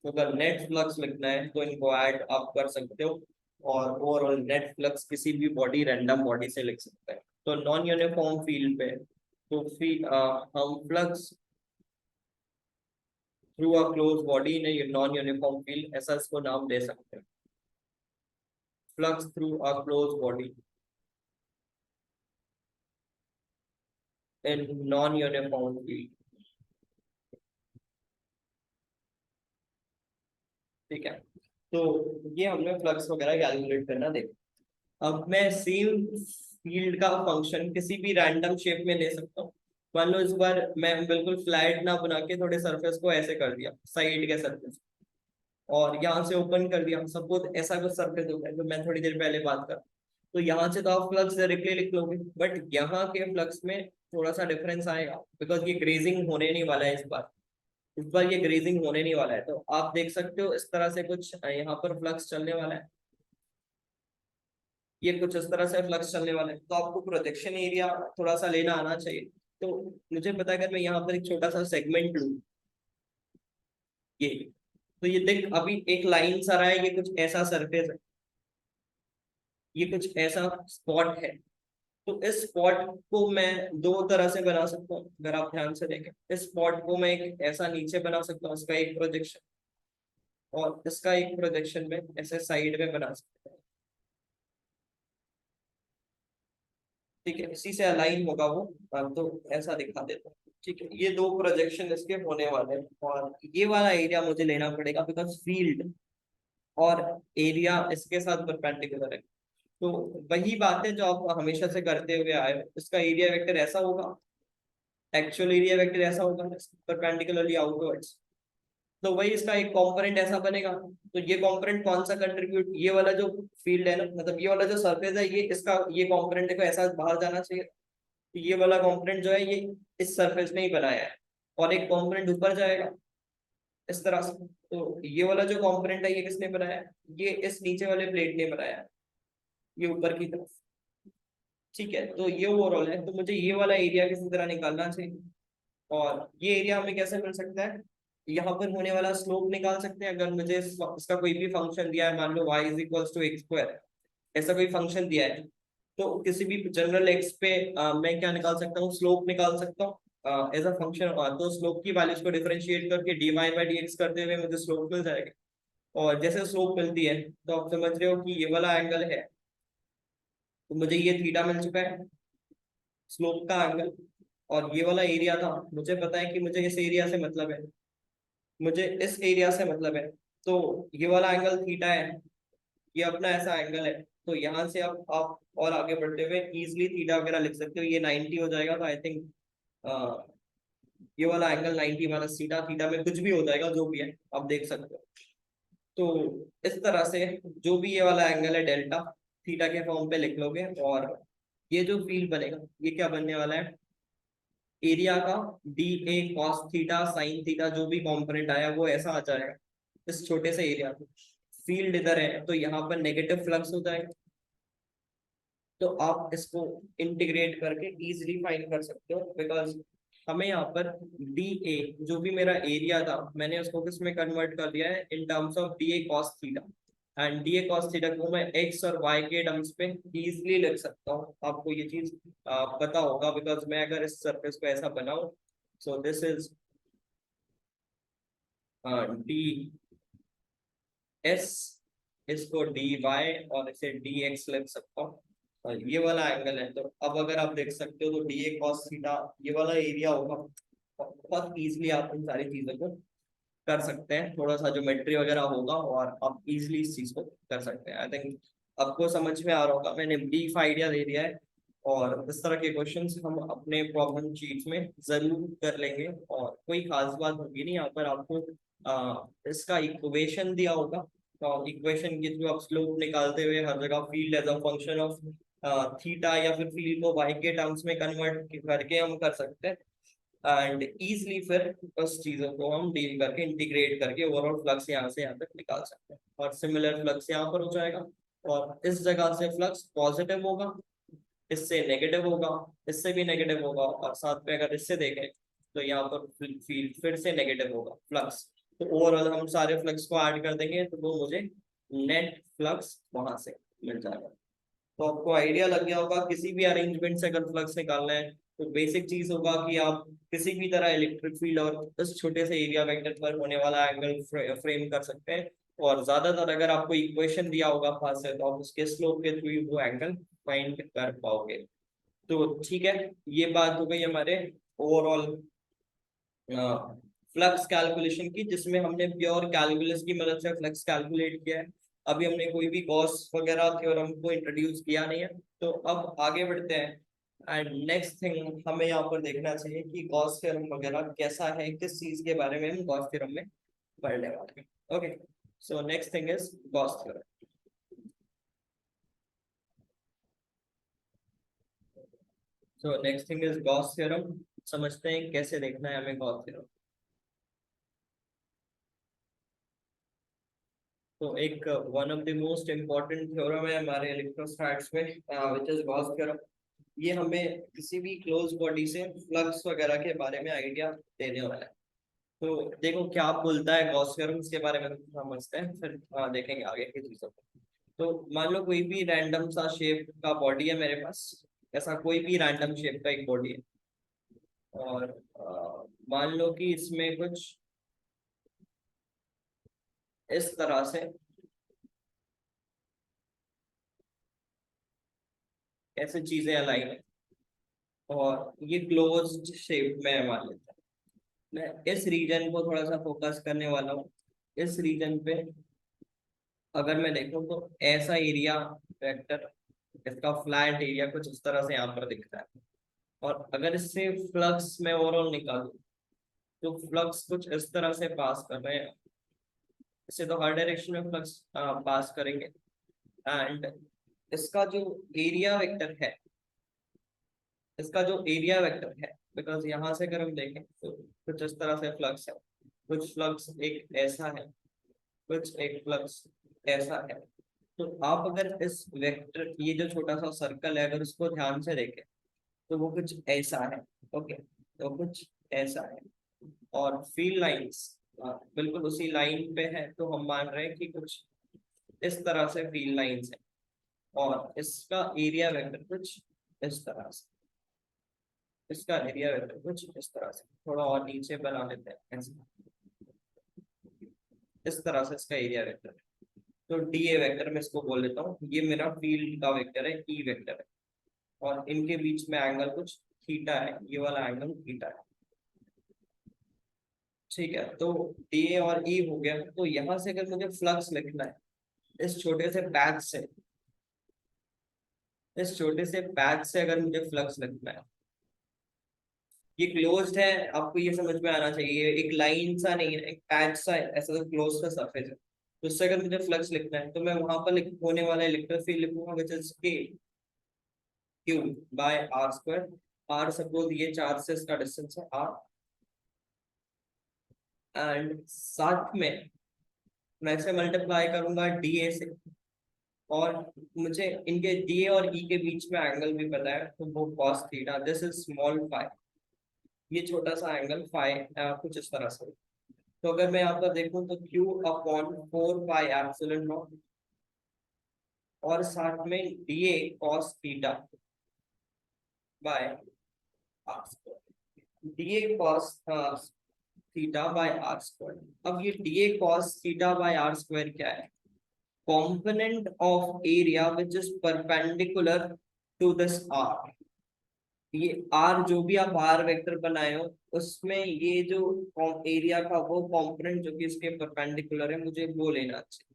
तो अगर नेट फ्लक्स लिखना है तो इनको ऐड आप कर सकते हो, और ओवरऑल नेट फ्लक्स किसी भी बॉडी रैंडम बॉडी से लिख सकते हैं। तो नॉन यूनिफॉर्म फील्ड पे तो फिर हम flux through a close body in a non uniform field, ऐसा इसको नाम दे सकते हैं, flux through a close body in non uniform field. ठीक है, तो ये हमने फ्लक्स वगैरह कैलकुलेट करना देखा। अब मैं सेम फील्ड का फंक्शन किसी भी रैंडम शेप में ले सकता हूँ। मान लो इस बार मैं बिल्कुल फ्लैट ना बना के थोड़े सरफेस को ऐसे कर दिया, साइड के सरफेस, और यहाँ से ओपन कर दिया। सपोज ऐसा कुछ सरफेस होगा जो मैं थोड़ी देर पहले बात कर, तो यहाँ से तो आप फ्लक्स डायरेक्टली लिख लोगे, बट यहाँ के फ्लक्स में थोड़ा सा डिफरेंस आएगा, बिकॉज ये ग्रेजिंग होने नहीं वाला है इस बार। इस बार ये ग्रेजिंग होने नहीं वाला है, तो आप देख सकते हो इस तरह से कुछ यहाँ पर फ्लक्स चलने वाला है, ये कुछ इस तरह से फ्लक्स चलने वाला है। तो आपको प्रोजेक्शन एरिया थोड़ा सा लेना आना चाहिए। तो मुझे पता है अगर मैं यहाँ पर एक छोटा सा सेगमेंट लूँ, ये, तो ये देख अभी एक लाइन सा रहा है, ये कुछ ऐसा सरफेस है, ये कुछ ऐसा स्पॉट है। तो इस स्पॉट को मैं दो तरह से बना सकता हूँ, अगर आप ध्यान से देखें। इस स्पॉट को मैं एक ऐसा नीचे बना सकता हूँ, इसका एक प्रोजेक्शन, और इसका एक प्रोजेक्शन में ऐसे साइड में बना सकता हूँ। ठीक है, इसी से अलाइन होगा वो। तो ऐसा दिखा देता हूँ। ठीक है, ये दो प्रोजेक्शन इसके होने वाले हैं, और ये वाला एरिया मुझे लेना पड़ेगा बिकॉज फील्ड और एरिया इसके साथ परपेंडिकुलर है। तो वही बात है जो आप हमेशा से करते हुए आए हो, इसका एरिया वेक्टर ऐसा होगा, एक्चुअल एरिया वेक्टर ऐसा होगा परपेंडिकुलरली आउटवर्ड्स। तो वही इसका एक कंपोनेंट ऐसा बनेगा। तो ये कंपोनेंट कौन सा कंट्रीब्यूट, ये वाला जो फील्ड है ना, मतलब ये वाला जो सरफेस है, ये इसका ये कंपोनेंट को ऐसा बाहर जाना चाहिए। तो ये वाला कंपोनेंट जो है ये इस सरफेस में ही बनाया है, और एक कंपोनेंट ऊपर जाएगा इस तरह से। तो ये वाला जो कंपोनेंट है ये किसने बनाया है, ये इस नीचे वाले प्लेट ने बनाया है, ये ऊपर की तरफ। ठीक है, तो ये ओवरऑल है। तो मुझे ये वाला एरिया किसी तरह निकालना चाहिए, और ये एरिया हमें कैसे मिल सकता है, यहाँ पर होने वाला स्लोप निकाल सकते हैं। अगर मुझे इसका कोई भी फंक्शन दिया है, मान लो y is equals to X square, ऐसा कोई फंक्शन दिया है, तो किसी भी जनरल एक्स पे मैं क्या निकाल सकता हूँ, स्लोप निकाल सकता हूँ एज अ फंक्शन। तो स्लोप की वैल्यूज को डिफरेंशिएट करके dy बाई dx करते हुए मुझे स्लोप मिल जाएगा। और जैसे स्लोप मिलती है तो आप समझ रहे हो कि ये वाला एंगल है, तो मुझे ये थीटा मिल चुका है, स्लोप का एंगल। और ये वाला एरिया था, मुझे पता है कि मुझे इस एरिया से मतलब है, मुझे इस एरिया से मतलब है। तो ये वाला एंगल थीटा है, ये अपना ऐसा एंगल है। तो यहाँ से आप और आगे बढ़ते हुए इजिली थीटा वगैरह लिख सकते हो, ये 90 हो जाएगा। तो आई थिंक ये वाला एंगल 90 माइनस थीटा, थीटा में कुछ भी हो जाएगा, जो भी है आप देख सकते हो। तो इस तरह से जो भी ये वाला एंगल है डेल्टा, थीटा के फॉर्म पे लिख लोगे, और ये जो फील्ड बनेगा ये क्या बनने वाला है, एरिया का D A cos theta sine theta, जो भी कंपोनेंट आया वो ऐसा आ जाएगा इस छोटे से एरिया में। फील्ड इधर है तो यहाँ पर नेगेटिव फ्लक्स हो जाएगा। तो आप इसको इंटीग्रेट करके इजीली फाइंड कर सकते हो, बिकॉज हमें यहाँ पर डी ए जो भी मेरा एरिया था, मैंने उसको किस में कन्वर्ट कर दिया है, in terms of D A cos theta. And D A cos theta को मैं एक्स और वाई के टर्म्स पे इजीली लिख सकता हूँ। आपको ये चीज पता होगा, बिकॉज मैं अगर इस सरफेस को ऐसा बनाऊं, so this is D S, इसको डी वाई और इसे डी एक्स लिख सकता हूँ, और ये वाला एंगल है। तो अब अगर आप देख सकते हो तो डी ए कॉस थीटा ये वाला एरिया होगा, बहुत इजीली आप इन सारी चीजों को कर सकते हैं। थोड़ा सा ज्योमेट्री वगैरह होगा और आप इजीली इस चीज को कर सकते हैं। आई थिंक आपको समझ में आ रहा होगा, मैंने ब्रीफ आइडिया दे दिया है। और इस तरह के क्वेश्चंस हम अपने प्रॉब्लम शीट में जरूर कर लेंगे, और कोई खास बात होगी नहीं। यहाँ पर आपको इसका इक्वेशन दिया होगा, तो इक्वेशन के थ्रू आप स्लोप निकालते हुए हर जगह field as a function of theta या फिर फील्ड को वाई के टर्म्स में कन्वर्ट करके हम कर सकते हैं। एंड इजली फिर उस चीजों को हम डील करके इंटीग्रेट करके ओवरऑल फ्लक्स यहाँ से यहाँ तक निकाल सकते हैं। और सिमिलर फ्लक्स यहाँ पर हो जाएगा, और इस जगह से फ्लक्स पॉजिटिव होगा, इससे नेगेटिव होगा, इससे भी नेगेटिव होगा, और साथ में अगर इससे देखें तो यहाँ पर फील्ड फिर से नेगेटिव होगा फ्लक्स। तो ओवरऑल हम सारे फ्लक्स को ऐड कर देंगे तो वो मुझे नेट फ्लक्स वहां से मिल जाएगा। तो आपको आइडिया लग गया होगा, किसी भी अरेंजमेंट से अगर फ्लक्स निकालना है तो बेसिक चीज होगा कि आप किसी भी तरह इलेक्ट्रिक फील्ड और इस छोटे से एरिया वेक्टर पर होने वाला एंगल फ्रेम कर सकते हैं। और ज्यादातर अगर आपको इक्वेशन दिया होगा पास से तो आप उसके स्लोप के थ्रू वो एंगल फाइंड कर पाओगे। तो ठीक है, ये बात हो गई हमारे ओवरऑल फ्लक्स कैलकुलेशन की, जिसमें हमने प्योर कैलकुलस की मदद से फ्लक्स कैलकुलेट किया है। अभी हमने कोई भी गॉस वगैरह थ्योरम को इंट्रोड्यूस किया नहीं है। तो अब आगे बढ़ते हैं, एंड नेक्स्ट थिंग हमें यहाँ पर देखना चाहिए कि गॉस थ्योरम वगैरह कैसा है, किस चीज के बारे में हम गॉस थ्योरम में पढ़ने वाले हैं। Okay, so next thing is Gauss theorem. So next thing is Gauss theorem. समझते हैं कैसे देखना है हमें गॉस थ्योरम। तो एक one of the most important theorem है हमारे इलेक्ट्रोस्टैटिक्स में, विच इज गॉस थ्योरम। ये हमें किसी भी क्लोज बॉडी से फ्लक्स वगैरह के बारे में आइडिया देने वाला है। तो देखो क्या बोलता है गॉस थ्योरम, इसके बारे में समझते हैं, फिर देखेंगे आगे की चीजों को। तो मान लो कोई भी रैंडम सा शेप का बॉडी है मेरे पास, ऐसा कोई भी रैंडम शेप का एक बॉडी है, और मान लो कि इसमें कुछ इस तरह से ऐसे चीजें अलाइन है, और ये क्लोज्ड शेप में मान लेते हैं। मैं इस रीजन को थोड़ा सा फोकस करने वाला हूँ। इस रीजन पे अगर मैं देखूँ तो ऐसा एरिया वेक्टर, इसका फ्लैट एरिया कुछ इस तरह से यहाँ पर दिख रहा है। और अगर इससे फ्लक्स में ओवरऑल निकालूं तो फ्लक्स कुछ इस तरह से पास कर रहे हैं। इससे तो हर डायरेक्शन में फ्लक्स पास करेंगे। एंड इसका जो एरिया वेक्टर है, इसका जो एरिया वेक्टर है, बिकॉज यहाँ से अगर हम देखें तो कुछ इस तरह से फ्लक्स है, कुछ फ्लक्स एक ऐसा है, कुछ एक फ्लक्स ऐसा है। तो आप अगर इस वेक्टर, ये जो छोटा सा सर्कल है, अगर उसको ध्यान से देखें तो वो कुछ ऐसा है। ओके, तो कुछ ऐसा है, और फील्ड लाइंस बिल्कुल उसी लाइन पे है, तो हम मान रहे हैं कि कुछ इस तरह से फील्ड लाइंस है। और इसका एरिया वेक्टर कुछ इस तरह से, इसका एरिया वेक्टर कुछ इस तरह से, थोड़ा और नीचे बना लेते हैं ऐसे, इस तरह से इसका एरिया वेक्टर है। तो डी ए वेक्टर मैं इसको बोल लेता हूँ, ये मेरा फील्ड का वेक्टर है, ई वेक्टर है। और इनके बीच में एंगल कुछ थीटा है, ये वाला एंगल थीटा है। ठीक है, तो डी ए और ई हो गया। तो यहाँ से अगर मुझे फ्लक्स लिखना है इस छोटे से पैच से, इस छोटे से पैच से अगर मुझे फ्लक्स लिखना है, ये क्लोज्ड है, आपको ये समझ में आना चाहिए, एक लाइन सा नहीं है, एक पैच सा है, ऐसा तो क्लोज सा सरफेस है। तो उससे अगर मुझे फ्लक्स लिखना है तो मैं वहां पर होने वाला इलेक्ट्रिक फील्ड लिखूंगा, which is K Q by R square. R suppose ये चार्ज से इसका डिस्टेंस है आर, एंड साथ में मैं इसे मल्टीप्लाई करूंगा डी ए से। और मुझे इनके डी ए और ई के बीच में एंगल भी पता है, तो वो cos theta, this is small phi, ये छोटा सा एंगल फाई कुछ इस तरह से। तो अगर मैं यहाँ पर देखूं तो Q upon 4 pi epsilon not, और साथ में D A cos theta by R square, D A cos theta by R square. अब ये D A cos theta by R square क्या है? Component of area which is perpendicular to this R. ये R जो भी आप are vector बनाए हो उसमें ये जो एरिया का वो कंपोनेंट जो कि इसके परपेंडिकुलर है मुझे वो लेना चाहिए।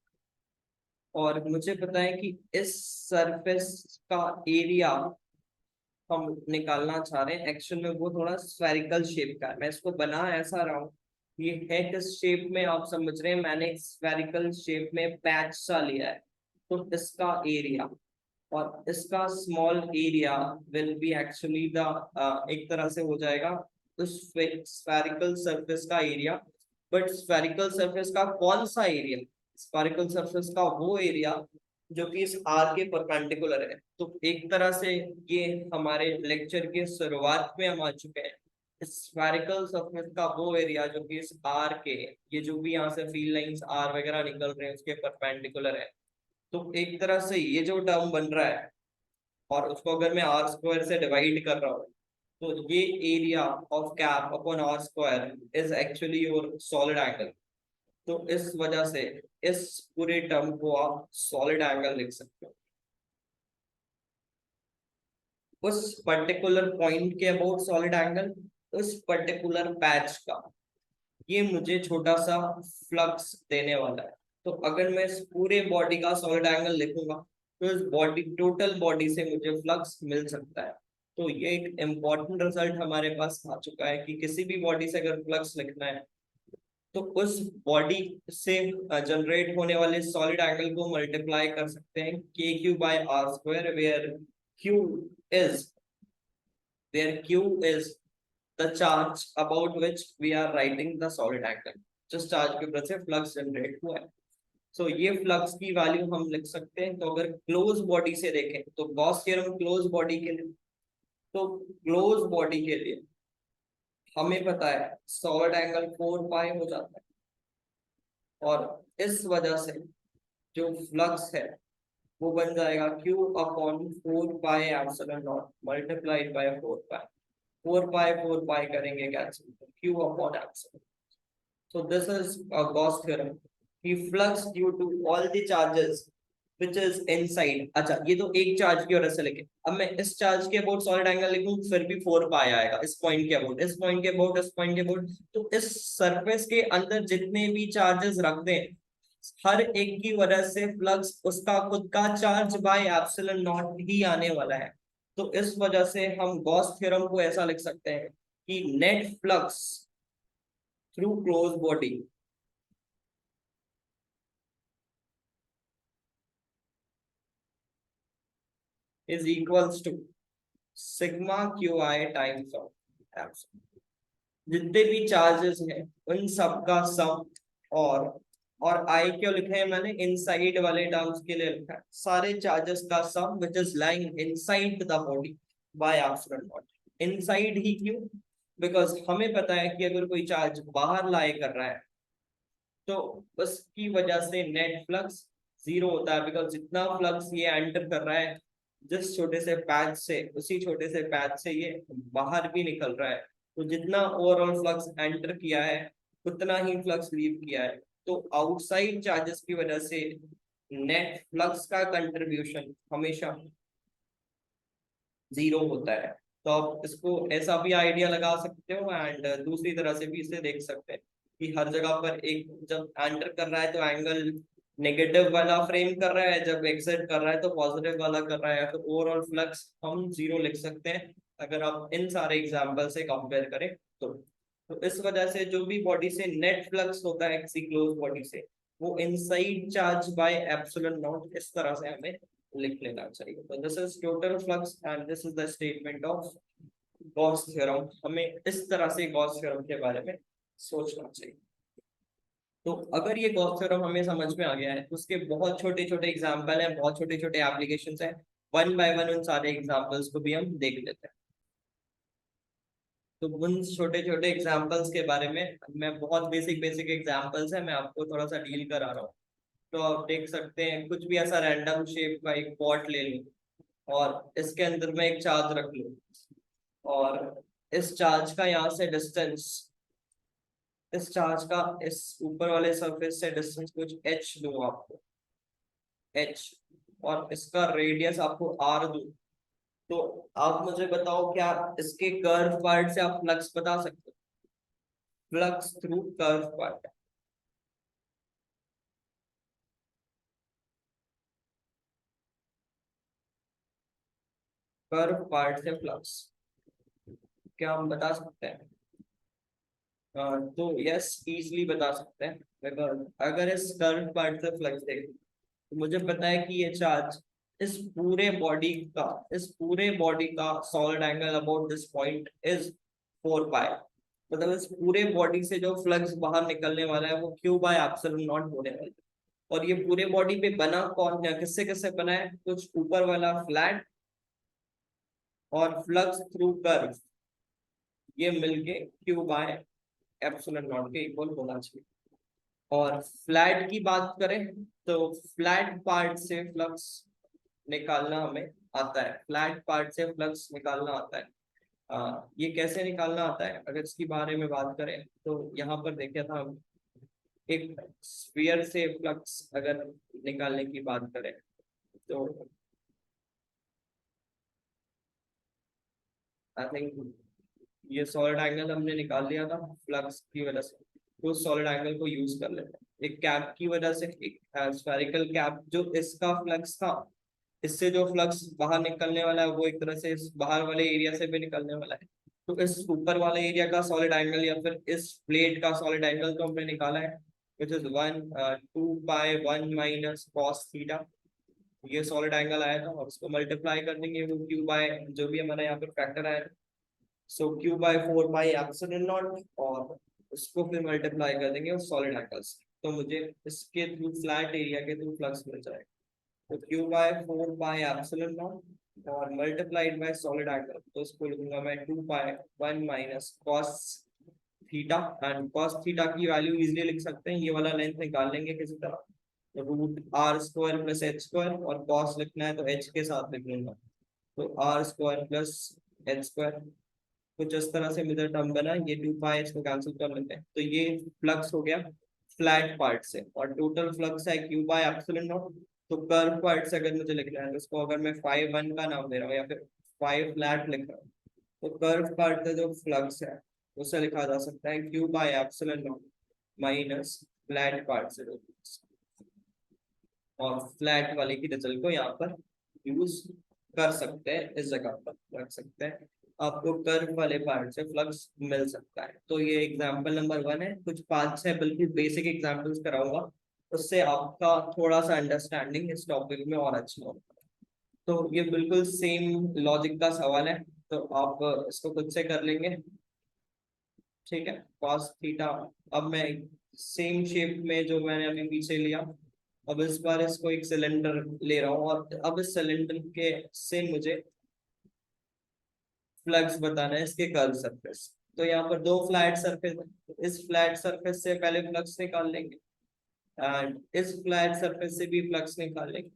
और मुझे पता है कि इस सरफेस का एरिया हम निकालना चाह रहे हैं, एक्चुअल में वो थोड़ा स्फेरिकल शेप का है। मैं इसको बना ऐसा रहा हूँ, ये है किस शेप में आप समझ रहे हैं, मैंने स्फेरिकल शेप में पैच सा लिया है। तो इसका एरिया और इसका small area will be actually the एक तरह से हो जाएगा उस स्फेरिकल सरफेस का एरिया। बट स्फेरिकल सरफेस का कौन सा एरिया? स्फेरिकल सरफेस का वो एरिया जो कि इस आर के परपेंडिकुलर है। तो एक तरह से ये हमारे लेक्चर के शुरुआत में हम आ चुके हैं। स्फेरिकल सरफेस का वो एरिया जो कि इस आर के, ये जो भी यहाँ से फील्ड लाइंस आर वगैरह निकल रहे हैं उसके परपेंडिकुलर है। तो एक तरह से ये जो टर्म बन रहा है और उसको अगर मैं आर स्क्वायर से डिवाइड कर रहा हूँ तो ये area of cap upon R square is actually your solid angle. तो इस वजह से इस पूरे टर्म को आप सॉलिड एंगल लिख सकते हो। उस पर्टिकुलर पॉइंट के अबाउट सॉलिड एंगल, उस पर्टिकुलर पैच का ये मुझे छोटा सा फ्लक्स देने वाला है। तो अगर मैं इस पूरे बॉडी का सॉलिड एंगल लिखूंगा तो इस बॉडी टोटल बॉडी से मुझे फ्लक्स मिल सकता है। तो ये एक इम्पॉर्टेंट रिजल्ट हमारे पास आ चुका है कि किसी भी बॉडी से अगर फ्लक्स लिखना है तो उस बॉडी से जनरेट होने वाले सॉलिड एंगल को मल्टीप्लाई कर सकते हैं K Q by R square, Q is where Q is the charge about which we are writing the solid angle। जिस चार्ज के ऊपर से फ्लक्स जनरेट हुआ है, सो ये फ्लक्स की वैल्यू हम लिख सकते हैं। तो अगर क्लोज बॉडी से देखें तो गॉस थ्योरम क्लोज बॉडी के लिए, तो क्लोज बॉडी के लिए हमें पता है सॉलिड एंगल 4 पाई हो जाता है। और इस वजह से जो फ्लक्स है वो बन जाएगा Q upon 4 pi epsilon not multiplied by 4 पाई। 4 पाई करेंगे cancel, Q upon epsilon. So this is a Gauss theorem. He flux due to all the charges which is inside। अच्छा, ये तो एक चार्ज की वजह से लिखे। अब मैं इस चार्ज के अबाउट सॉलिड एंगल लिखूं फिर भी 4 पाई आएगा। इस पॉइंट के अबाउट, इस पॉइंट के अबाउट, इस पॉइंट के अबाउट, तो इस सरफेस के अंदर जितने भी चार्जेस रख दें हर एक की वजह से फ्लक्स उसका खुद का चार्ज बाय एप्सिलॉन नॉट ही आने वाला है। तो इस वजह से हम गॉस थ्योरम को ऐसा लिख सकते हैं कि net flux through close body is equals to sigma Q I times of epsilon. जितने भी चार्जेस हैं उन सब का सम। और आई क्यों लिखे हैं मैंने, इनसाइड वाले टर्म्स के लिए लिखा है सारे चार्जेस का sum which is lying inside the body by epsilon naught. Inside ही क्यों? बिकॉज हमें पता है कि अगर कोई चार्ज बाहर लाई कर रहा है तो उसकी वजह से नेट फ्लक्स जीरो होता है। बिकॉज जितना फ्लक्स ये एंटर कर रहा है जिस छोटे से पैच से, उसी छोटे से पैच से ये बाहर भी निकल रहा है। तो जितना ओवरऑल फ्लक्स एंटर किया है उतना ही फ्लक्स लीव किया है। तो आउटसाइड चार्जेस की वजह से नेट फ्लक्स का कंट्रीब्यूशन हमेशा जीरो होता है। तो आप इसको ऐसा भी आइडिया लगा सकते हो एंड दूसरी तरह से भी इसे देख सकते हैं कि हर जगह पर एक जब एंटर कर रहा है तो एंगल नेगेटिव वाला फ्रेम कर रहा है, जब एग्जिट कर रहा है तो पॉजिटिव वाला कर रहा है। तो ओवरऑल फ्लक्स हम जीरो लिख सकते हैं अगर आप इन सारे एग्जाम्पल से कंपेयर करें तो इस वजह से जो भी बॉडी से नेट फ्लक्स होता है किसी क्लोज बॉडी से वो inside charge by epsilon not इस तरह से हमें लिख लेना चाहिए। तो this is total flux and this is the statement of Gauss theorem. हमें इस तरह से गॉस थ्योरम के बारे में सोचना चाहिए। तो अगर ये गॉस थ्योरम हमें समझ में आ गया है तो उसके बहुत छोटे छोटे एग्जांपल हैं, बहुत छोटे छोटे एप्लीकेशंस हैं। वन बाय वन उन सारे एग्जांपल्स को भी हम देख लेते हैं। तो उन छोटे छोटे एग्जांपल्स के बारे में मैं बहुत बेसिक बेसिक एग्जांपल्स है मैं आपको थोड़ा सा डील करा रहा हूँ। तो आप देख सकते हैं कुछ भी ऐसा रैंडम शेप का एक पॉट ले लूं और इसके अंदर मैं एक चार्ज रख लूं और इस चार्ज का यहाँ से डिस्टेंस, इस चार्ज का इस ऊपर वाले सरफेस से डिस्टेंस कुछ h दूं आपको, h, और इसका रेडियस आपको r दूं। तो आप मुझे बताओ, क्या इसके कर्व पार्ट से आप फ्लक्स बता सकते हो? Flux through curve part, curve part से फ्लक्स क्या हम बता सकते हैं? तो यस, इजीली बता सकते हैं। अगर अगर इस कर्व पार्ट से फ्लक्स देखें तो मुझे पता है कि ये चार्ज इस पूरे बॉडी का solid angle about this point is 4 पाई। मतलब इस पूरे बॉडी से जो फ्लक्स बाहर निकलने वाला है वो क्यू बाय एप्सिलॉन नॉट होने वाला है। और ये पूरे बॉडी पे बना कौन, या किससे किससे बना है? कुछ ऊपर वाला फ्लैट और फ्लक्स थ्रू कर्व, ये मिलके क्यू बाय एप्सिलॉन नॉट के इक्वल होना चाहिए। और फ्लैट की बात करें तो फ्लैट पार्ट से फ्लक्स निकालना हमें आता है, फ्लैट पार्ट से फ्लक्स निकालना आता है। ये कैसे निकालना आता है अगर इसके बारे में बात करें तो यहाँ पर देखा था हम, एक स्फीयर से फ्लक्स अगर निकालने की बात करें तो आई थिंक ये सॉलिड एंगल हमने निकाल लिया था फ्लक्स की वजह से, तो सॉलिड एंगल को यूज कर लेते हैं। एक कैप की वजह से, एक स्फेरिकल कैप, जो इसका फ्लक्स था, इससे जो फ्लक्स बाहर निकलने वाला है वो एक तरह से इस बाहर वाले एरिया से भी निकलने वाला है। तो इस ऊपर वाले एरिया का सॉलिड एंगल या फिर इस प्लेट का सॉलिड एंगल तो हमने निकाला है, which is 1 2 by 1 minus cos theta. ये सॉलिड एंगल आया था और उसको मल्टीप्लाई कर देंगे वो क्यू बाय जो भी हमारा यहाँ पे फैक्टर आया, so Q by 4 pi epsilon not, और उसको फिर मल्टीप्लाई कर देंगे उस सॉलिड एंगल से, तो मुझे इसके थ्रू फ्लैट एरिया के थ्रू फ्लक्स मिल जाएगा। तो Q by 4 pi epsilon not और मल्टीप्लाइड बाय सॉलिड एंगल, तो इसको लिखूंगा मैं 2 pi 1 minus cos theta. And cos theta की वैल्यू इजीली लिख सकते हैं, ये वाला लेंथ निकाल लेंगे किसी तरह, root R square plus H square, और कॉस लिखना है तो एच के साथ लिख लूंगा, तो R square plus H square. कुछ इस तरह से मेरा टर्म बना, ये 2 पाई इसको कैंसिल कर लेते हैं, तो ये फ्लक्स हो गया फ्लैट पार्ट से, और टोटल फ्लक्स है क्यू बाय एप्सिलॉन नॉट। तो कर्व पार्ट से अगर मुझे लिखना है तो इसको अगर मैं 5 1 का नाम दे रहा हूँ या फिर 5 फ्लैट लिख रहा हूँ, तो कर्व पार्ट का जो फ्लक्स है उसे लिखा जा सकता है Q by epsilon not minus flat part से जो flux। और फ्लैट वाले की रिजल्ट को यहाँ पर यूज कर सकते हैं, इस जगह पर रख सकते हैं, आपको कर्व वाले पार्ट से फ्लक्स मिल सकता है। तो ये एग्जांपल नंबर 1 है, कुछ 5 6 बिल्कुल बेसिक एग्जांपल्स कराऊंगा, उससे आपका थोड़ा सा अंडरस्टैंडिंग इस टॉपिक में और अच्छा होगा। तो ये बिल्कुल सेम लॉजिक का सवाल है, तो आप इसको खुद से कर लेंगे, ठीक है। cos थीटा, अब मैं सेम शेप में जो मैंने अभी पीछे लिया, अब इस बार इसको एक सिलेंडर ले रहा हूँ, और अब इस सिलेंडर के से मुझे फ्लक्स बताना है इसके कर्व सरफेस। तो यहाँ पर दो फ्लैट सरफेस है, इस फ्लैट सरफेस से पहले फ्लक्स निकाल लेंगे एंड इस फ्लैट सरफेस से भी फ्लक्स निकाल लेंगे।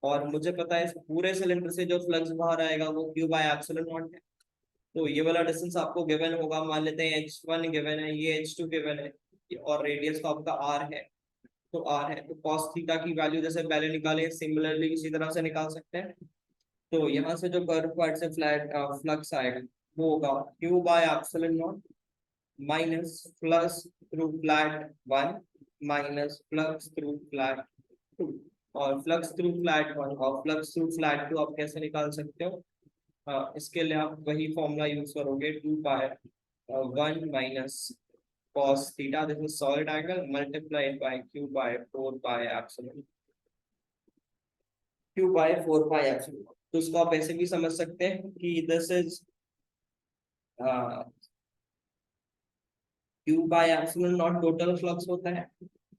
और मुझे पता है इस पूरे सिलेंडर से जो फ्लक्स बाहर आएगा वो क्यू बाय एप्सिलॉन नॉट है। तो ये वाला डिस्टेंस आपको गिवन होगा, मान लेते हैं h1 गिवन है, ये h2 गिवन है, और रेडियस तो आपका r है, तो r है, तो cos थीटा की वैल्यू जैसे पहले निकाले सिमिलरली इसी तरह से निकाल सकते हैं। तो यहाँ से जो कर्व पार्ट से फ्लैट फ्लक्स आएगा वो होगा Q by epsilon not minus flux through flat 1 minus flux through flat 2। और फ्लक्स थ्रू फ्लैट 1 और फ्लक्स थ्रू फ्लैट 2 आप कैसे निकाल सकते हो? इसके लिए आप वही फॉर्मूला यूज करोगे, 2 pi 1 minus cos theta, this is solid angle, multiplied by Q by 4 pi epsilon. तो इसको आप ऐसे भी समझ सकते हैं कि this is Q by epsilon nought total flux होता है।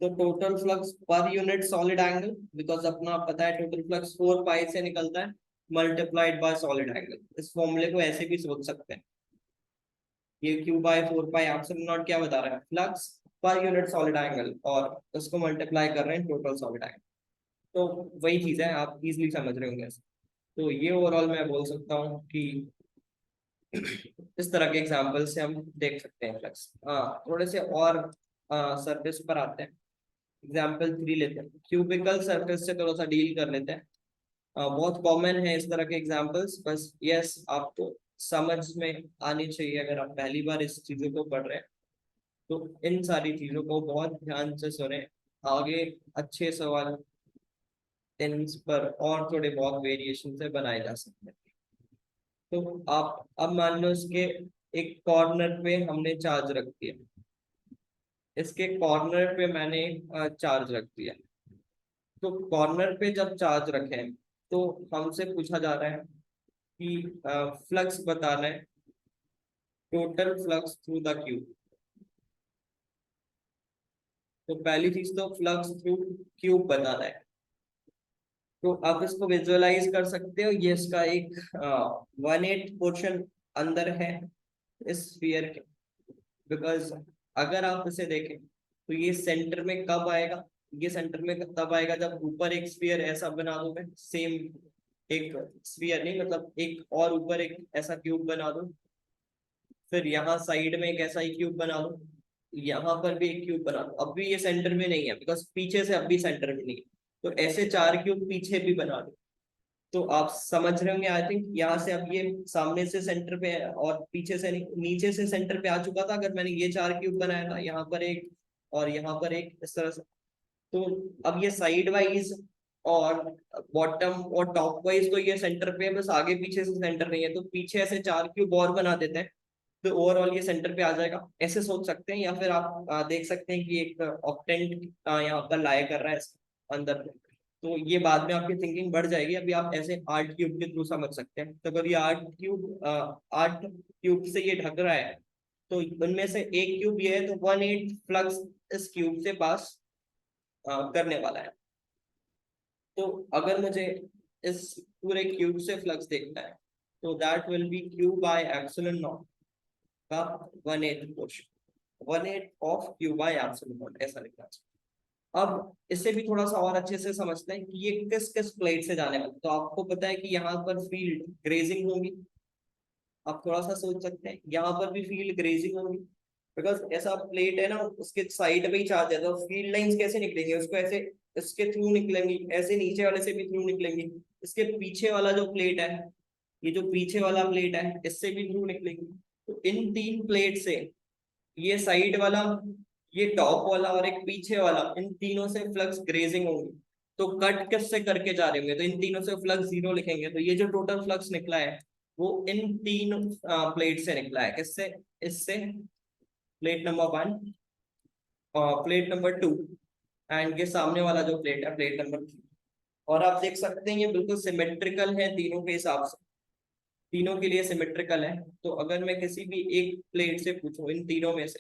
तो total flux per unit solid angle, because अपना पता है टोटल फ्लक्स 4 पाई से निकलता है, मल्टीप्लाइड बाय सॉलिड एंगल। इस फॉर्मूले को ऐसे भी सोच सकते हैं, ये Q by 4 pi epsilon nought क्या बता रहा है? Flux per unit solid angle, और उसको मल्टीप्लाई कर रहे हैं टोटल सॉलिड एंगल। तो वही चीज है, आप इजीली समझ रहे होंगे। तो ये ओवरऑल मैं बोल सकता हूँ कि इस तरह के एग्जांपल से हम देख सकते हैं फ्लक्स। थोड़े से और सरफेस पर आते हैं, एग्जांपल 3 लेते हैं, क्यूबिकल सरफेस से थोड़ा सा डील कर लेते हैं। बहुत कॉमन है इस तरह के एग्जांपल्स, बस यस आपको समझ में आनी चाहिए अगर आप पहली बार इस चीजों को पढ़ रहे हैं। तो इन सारी चीजों को बहुत ध्यान से सुने, आगे अच्छे सवाल इन पर और थोड़े बहुत वेरिएशन से बनाए जा सकते हैं। तो आप अब मान लो इसके एक कॉर्नर पे हमने चार्ज रख दिया, इसके कॉर्नर पे मैंने चार्ज रख दिया। तो कॉर्नर पे जब चार्ज रखें तो हमसे पूछा जा रहा है कि फ्लक्स बताना है, total flux through the cube. तो पहली चीज तो फ्लक्स थ्रू क्यूब बताना है। तो आप इसको विजुअलाइज कर सकते हो, ये इसका एक 1/8 पोर्शन अंदर है इस स्फीयर के। बिकॉज अगर आप इसे देखें तो ये सेंटर में कब आएगा, ये सेंटर में तब आएगा जब ऊपर एक स्फीयर ऐसा बना दूं मैं, सेम एक स्फीयर नहीं मतलब एक और ऊपर एक ऐसा क्यूब बना दूं, फिर यहाँ साइड में एक ऐसा ही क्यूब बना दूं, यहाँ पर भी एक क्यूब बना दूं। अब भी ये सेंटर में नहीं है बिकॉज पीछे से अब भी सेंटर में नहीं है, तो ऐसे 4 क्यूब पीछे भी बना दूं। तो आप समझ रहे होंगे आई थिंक, यहाँ से अब ये सामने से सेंटर पे है और पीछे से नहीं, नीचे से सेंटर पे आ चुका था अगर मैंने ये 4 क्यूब बनाया था, यहाँ पर एक और यहाँ पर एक, इस तरह से। तो अब ये साइड वाइज और बॉटम और टॉप वाइज तो ये सेंटर पे है, बस आगे पीछे से सेंटर नहीं है, तो पीछे ऐसे 4 क्यूब और बना देते हैं तो ओवरऑल ये सेंटर पे आ जाएगा, ऐसे सोच सकते हैं। या फिर आप देख सकते हैं कि एक ऑक्टेंट यहाँ पर लाया कर रहा है अंदर पे। तो ये बाद में आपकी थिंकिंग बढ़ जाएगी, अभी आप ऐसे 8 क्यूब के थ्रू समझ सकते हैं। तो अगर ये 8 क्यूब से ये ढक रहा है तो उनमें से एक क्यूब ये है, तो 1/8 फ्लक्स इस क्यूब से पास करने वाला है। तो अगर मुझे इस पूरे क्यूब से फ्लक्स देखना है तो that will be Q by epsilon not का 1/8 portion, 1/8 of Q by epsilon not, ऐसा लिखना चाहिए। अब इससे भी थोड़ा सा और अच्छे से समझते हैं कि ये किस किस प्लेट से जाने वाला है। तो आपको पता है कि यहाँ पर फील्ड ग्रेजिंग होगी, आप थोड़ा सा सोच सकते हैं यहाँ पर भी फील्ड ग्रेजिंग होगी, बिकॉज ऐसा प्लेट है ना उसके साइड पे ही चार्ज है, तो फील्ड लाइंस कैसे निकलेंगे, उसको ऐसे इसके थ्रू निकलेंगी, ऐसे नीचे वाले से भी थ्रू निकलेंगी, इसके पीछे वाला जो प्लेट है, ये जो पीछे वाला प्लेट है इससे भी थ्रू निकलेंगी। तो इन 3 प्लेट से ये साइड वाला, ये टॉप वाला और एक पीछे वाला, इन तीनों से फ्लक्स ग्रेजिंग होंगी। तो कट किससे करके जा रहे होंगे, तो इन तीनों से फ्लक्स 0 लिखेंगे। तो ये जो टोटल फ्लक्स निकला है वो इन 3 प्लेट से निकला है, किससे, इससे प्लेट नंबर 1 और प्लेट नंबर 2 एंड ये सामने वाला जो प्लेट है प्लेट नंबर 3। और आप देख सकते हैं ये बिल्कुल सिमेट्रिकल है तीनों के हिसाब से, तीनों के लिए सिमेट्रिकल है। तो अगर मैं किसी भी एक प्लेट से पूछूं इन तीनों में से,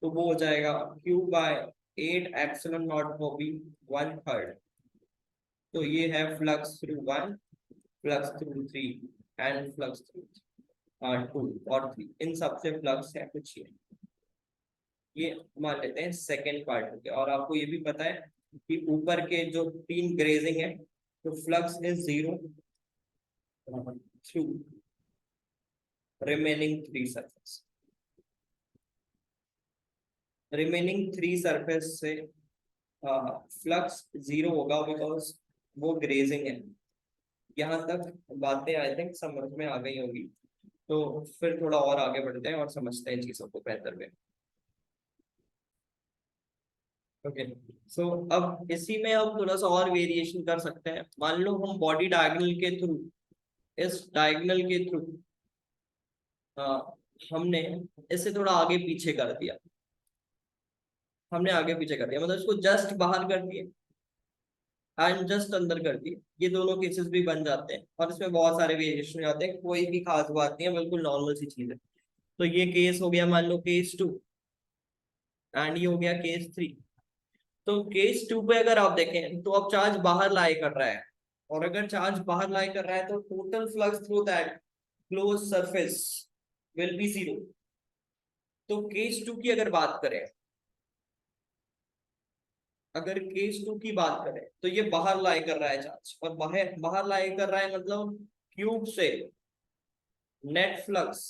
तो वो हो जाएगा क्यू बाय 8 एप्सिलॉन नॉट वो भी 1/3। तो ये है flux through 1, flux through 3 and flux through 2 और 3, इन सबसे फ्लक्स है कुछ ये मान लेते हैं सेकेंड पार्ट हो गया। और आपको ये भी पता है कि ऊपर के जो 3 ग्रेजिंग है तो flux is 0 through remaining 3 surface, remaining 3 surface से फ्लक्स 0 होगा बिकॉज वो ग्रेजिंग है। यहाँ तक बातें आई थिंक समझ में आ गई होगी, तो फिर थोड़ा और आगे बढ़ते हैं और समझते हैं चीजों को बेहतर में। ओके, सो अब इसी में हम थोड़ा सा और वेरिएशन कर सकते हैं। मान लो हम बॉडी डायगोनल के थ्रू, इस डायगोनल के थ्रू हमने इसे थोड़ा आगे पीछे कर दिया, हमने आगे पीछे कर दिया मतलब इसको जस्ट बाहर कर दिए एंड जस्ट अंदर कर दिए, ये दोनों केसेस भी बन जाते हैं और इसमें बहुत सारे वेरिएशन हो जाते हैं, कोई भी खास बात नहीं है, बिल्कुल नॉर्मल सी चीज है। तो ये केस हो गया मान लो केस 2 एंड ये हो गया केस 3। तो केस 2 पे अगर आप देखें तो अब चार्ज बाहर लाई कर रहा है, और अगर चार्ज बाहर लाई कर रहा है तो total flux through that close surface will be 0। तो केस 2 की अगर बात करें, अगर केस 2 की बात करें तो ये बाहर लाई कर रहा है चार्ज, और बाहर बाहर लाई कर रहा है मतलब क्यूब से नेट फ्लक्स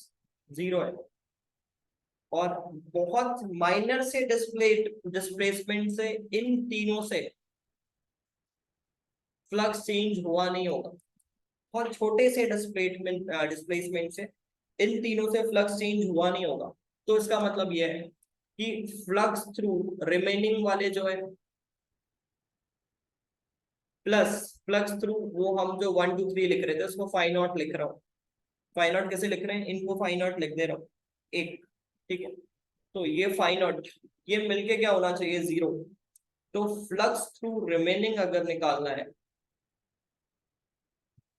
0 है, और बहुत माइनर से डिस्प्लेसमेंट से इन तीनों से फ्लक्स चेंज हुआ नहीं होगा। और छोटे से डिस्प्लेसमेंट से इन तीनों से फ्लक्स चेंज हुआ नहीं होगा। तो इसका मतलब यह है कि फ्लक्स थ्रू रिमेनिंग वाले जो है प्लस फ्लक्स थ्रू, वो हम जो 1 2 3 लिख रहे थे उसको फाई नॉट लिख रहा हूँ। फाई नॉट कैसे लिख रहे हैं, इनको फाई नॉट लिख दे रहा हूँ एक, ठीक है। तो ये फाई नॉट, ये मिलके क्या होना चाहिए, 0। तो फ्लक्स थ्रू रिमेनिंग अगर निकालना है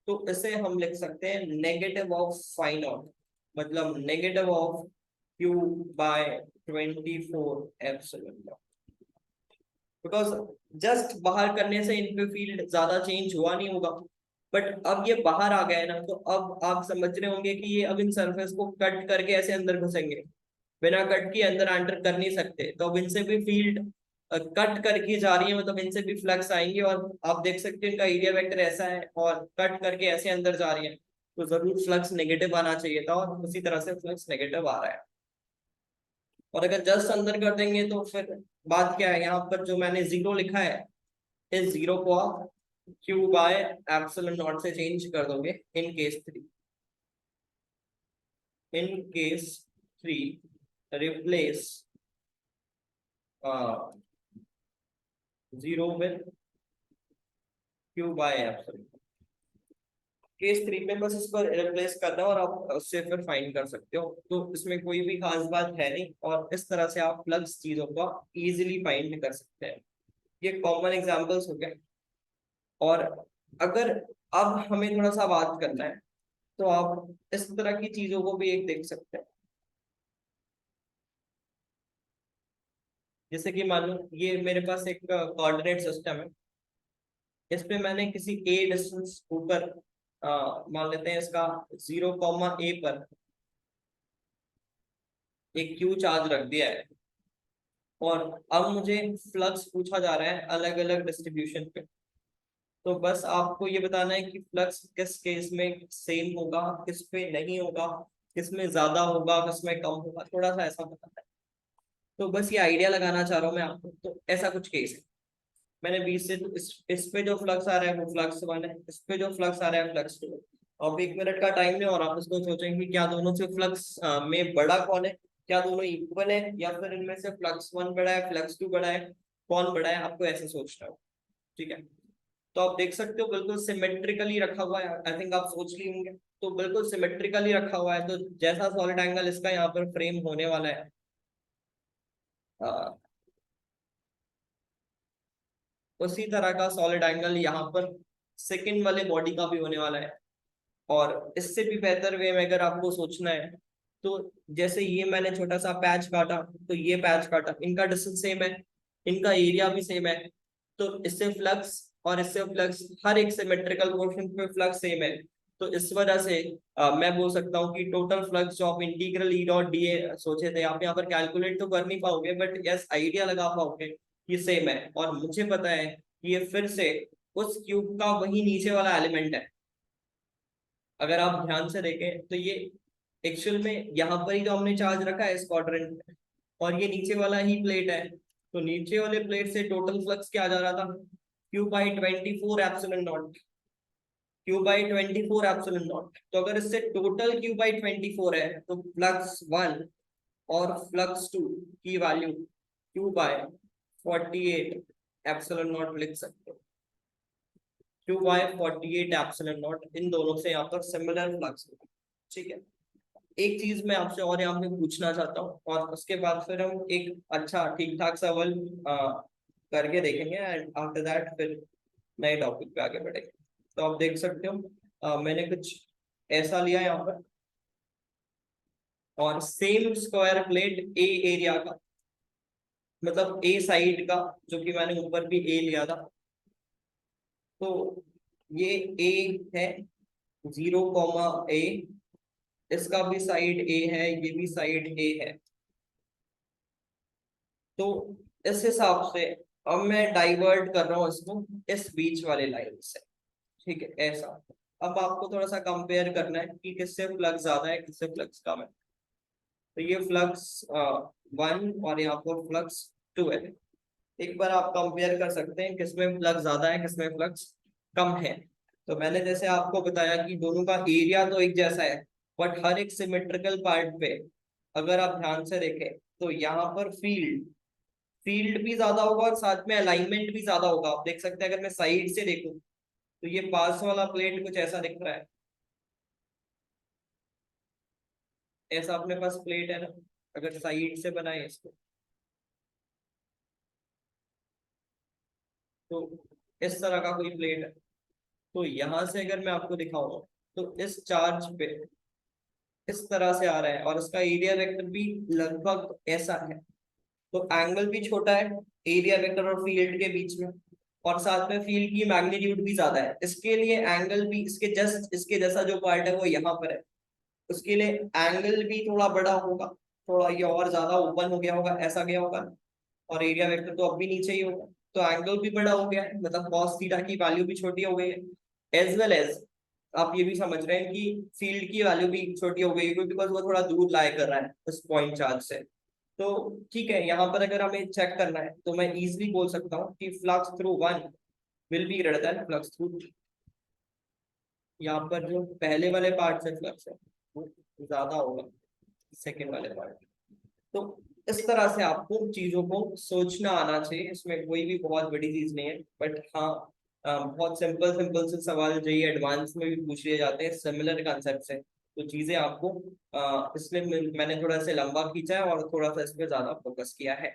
तो इसे हम लिख सकते हैं नेगेटिव ऑफ फाई नॉट, मतलब negative of Q by 24 epsilon nought. Because just बाहर करने से इनपे फील्ड ज्यादा चेंज हुआ नहीं होगा, बट अब ये बाहर आ गया है ना, तो अब आप समझ रहे होंगे कि ये अब इन सरफेस को कट करके ऐसे अंदर घुसेंगे। बिना कट के अंदर एंटर कर नहीं सकते, तो अब इनसे भी फील्ड कट करके जा रही है, मतलब इनसे भी फ्लक्स आएंगे। और आप देख सकते हो इनका एरिया वेक्टर ऐसा है और कट करके ऐसे अंदर जा रही है, तो जरूर फ्लक्स नेगेटिव आना चाहिए था, और उसी तरह से फ्लक्स नेगेटिव आ रहा है। और अगर जस्ट अंदर कर देंगे तो फिर बात क्या है, यहाँ पर जो मैंने 0 लिखा है, इस 0 को आप Q बाय एप्सिलॉन नॉट से चेंज कर दोगे in case 3। In case 3 replace 0 with Q by epsilon. Case 3 में बस इसको रिप्लेस करना है और आप उससे फिर फाइंड कर सकते हो, तो इसमें कोई भी खास बात है नहीं, और इस तरह से आप प्लग्स चीजों को इजीली फाइंड कर सकते हैं। ये कॉमन एग्जांपल्स हो गए। और अगर अब हमें थोड़ा सा बात करना है, तो आप इस तरह की चीजों को भी एक देख सकते हैं। जैसे कि मान लो ये मेरे पास एक कोऑर्डिनेट सिस्टम है, इस पे मैंने किसी ए डिस्टेंस ऊपर मान लेते हैं इसका 0, A पर एक क्यू चार्ज रख दिया है, और अब मुझे फ्लक्स पूछा जा रहा है अलग अलग डिस्ट्रीब्यूशन पे। तो बस आपको ये बताना है कि फ्लक्स किस केस में सेम होगा, किस पे नहीं होगा, किस में ज्यादा होगा, किस में कम होगा, थोड़ा सा ऐसा बताना है। तो बस ये आइडिया लगाना चाह रहा हूँ मैं आपको। तो ऐसा कुछ केस है, मैंने 20 से, तो इस पे जो फ्लक्स आ रहा है वो फ्लक्स 1 है, इस पे जो फ्लक्स आ रहा है फ्लक्स 2 है। अब 1 मिनट का टाइम है और आप इसको सोचेंगे क्या दोनों से फ्लक्स में बड़ा कौन है, क्या दोनों इक्वल है, या फिर इनमें से फ्लक्स 1 बड़ा है फ्लक्स 2 बड़ा है, कौन बड़ा है, आपको ऐसे सोचना हो, ठीक है। तो आप देख सकते हो बिल्कुल सिमेट्रिकली रखा हुआ है, आई थिंक आप सोच लिए होंगे। तो बिल्कुल सिमेट्रिकली रखा हुआ है, तो जैसा सॉलिड एंगल इसका यहाँ पर फ्रेम होने वाला है, आ, उसी तरह का सॉलिड एंगल यहाँ पर सेकंड वाले बॉडी का भी होने वाला है। और इससे भी बेहतर वे में अगर आपको सोचना है, तो जैसे ये मैंने छोटा सा पैच काटा, तो ये पैच काटा, इनका डिस्टेंस सेम है, इनका एरिया भी सेम है, तो इससे फ्लक्स और इससे फ्लक्स हर एक सिमेट्रिकल पोर्शन पे फ्लक्स सेम है। तो इस वजह से मैं बोल सकता हूँ कि टोटल फ्लक्स जो आप integral E dot D A सोचे थे, आप यहाँ पर कैलकुलेट तो कर नहीं पाओगे, बट यस आइडिया लगा पाओगे कि सेम है। और मुझे पता है कि ये फिर से उस क्यूब का वही नीचे वाला एलिमेंट है। अगर आप ध्यान से देखें तो ये एक्चुअल में यहाँ पर ही तो हमने चार्ज रखा है इस क्वाड्रेंट में, और ये नीचे वाला ही प्लेट है। तो नीचे वाले प्लेट से टोटल फ्लक्स क्या जा रहा था, Q/24 epsilon not. Q/24 epsilon not. तो अगर इससे टोटल Q/24 है, तो फ्लक्स 1 और फ्लक्स 2 की वैल्यू Q/48 एप्सिलॉन नॉट लिख सकते हो। Q/48 एप्सिलॉन नॉट, इन दोनों से यहाँ पर सिमिलर फ्लक्स, ठीक है। एक चीज मैं आपसे और यहाँ पे पूछना चाहता हूँ, और उसके बाद फिर हम एक अच्छा ठीक ठाक सवाल करके देखेंगे, एंड आफ्टर दैट फिर नए टॉपिक पे आगे बढ़ेंगे। तो आप देख सकते हो मैंने कुछ ऐसा लिया यहाँ पर, और सेम स्क्वायर प्लेट ए एरिया का, मतलब ए साइड का, जो कि मैंने ऊपर भी ए लिया था। तो ये ए है, 0, A, इसका भी साइड ए है, ये भी साइड ए है। तो इस हिसाब से अब मैं डाइवर्ट कर रहा हूँ इसको इस बीच वाले लाइन से, ठीक है, ऐसा। अब आपको थोड़ा सा कंपेयर करना है कि किससे फ्लक्स ज्यादा है, किससे फ्लक्स कम है। तो ये फ्लक्स 1 और यहाँ पर फ्लक्स 2 है। एक बार आप कंपेयर कर सकते हैं किसमें फ्लक्स ज्यादा है, किसमें फ्लक्स कम है। तो मैंने जैसे आपको बताया कि दोनों का एरिया तो एक जैसा है, बट हर एक सिमेट्रिकल पार्ट पे अगर आप ध्यान से देखें तो यहाँ पर फील्ड फील्ड भी ज्यादा होगा और साथ में अलाइनमेंट भी ज्यादा होगा। आप देख सकते हैं अगर मैं साइड से देखूं तो ये पास वाला प्लेट कुछ ऐसा दिख रहा है, ऐसा अपने पास प्लेट है ना, अगर साइड से बनाए इसको तो इस तरह का कोई प्लेट है। तो यहां से अगर मैं आपको दिखाऊं तो इस चार्ज पे इस तरह से आ रहा है और उसका एरिया वेक्टर भी लगभग ऐसा है। तो एंगल भी छोटा है एरिया वेक्टर और फील्ड के बीच में, और साथ में फील्ड की मैग्नीट्यूड भी ज्यादा है। इसके लिए एंगल भी इसके जस्ट इसके जैसा जो पार्ट है वो यहाँ पर है, उसके लिए एंगल भी थोड़ा बड़ा होगा, थोड़ा ये और ज्यादा ओपन हो गया होगा, ऐसा गया होगा। और एरिया वेक्टर तो अब भी नीचे ही होगा, तो एंगल भी बड़ा हो गया है, मतलब cos थीटा की वैल्यू भी छोटी हो गई है। एज वेल एज आप ये भी समझ रहे हैं कि फील्ड की वैल्यू भी छोटी हो गई है, बिकॉज वो थोड़ा दूर लाई कर रहा है उस पॉइंट चार्ज से। तो ठीक है, यहाँ पर अगर हमें चेक करना है तो मैं इजीली बोल सकता हूँ कि flux through one will be greater than flux through, यहाँ पर जो पहले वाले पार्ट से फ्लक्स है वो ज्यादा होगा सेकेंड वाले पार्ट। तो इस तरह से आपको चीजों को सोचना आना चाहिए, इसमें कोई भी बहुत बड़ी चीज नहीं है। बट हाँ, बहुत सिंपल सिंपल से सवाल जो ये एडवांस में भी पूछ लिए जाते हैं सिमिलर कंसेप्ट से, तो चीजें आपको इसलिए मैंने थोड़ा सा लंबा खींचा है और थोड़ा सा इस पे ज्यादा फोकस किया है।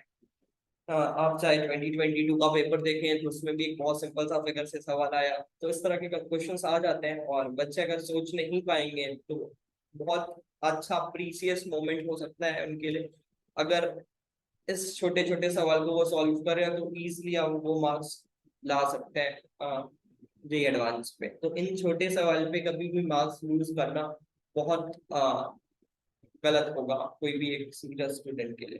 आप चाहे 2022 का पेपर देखें तो उसमें भी एक बहुत सिंपल सा फिगर से सवाल आया, तो इस तरह के क्वेश्चंस आ जाते हैं और बच्चे अगर सोच नहीं पाएंगे तो बहुत अच्छा प्रीसियस मोमेंट हो सकता है उनके लिए। अगर इस छोटे छोटे सवाल को वो सॉल्व करें तो इजीली आप वो मार्क्स ला सकते हैं जे एडवांस पे। तो इन छोटे सवाल पे कभी भी मार्क्स लूज करना बहुत गलत होगा कोई भी एक सीरियस स्टूडेंट के लिए।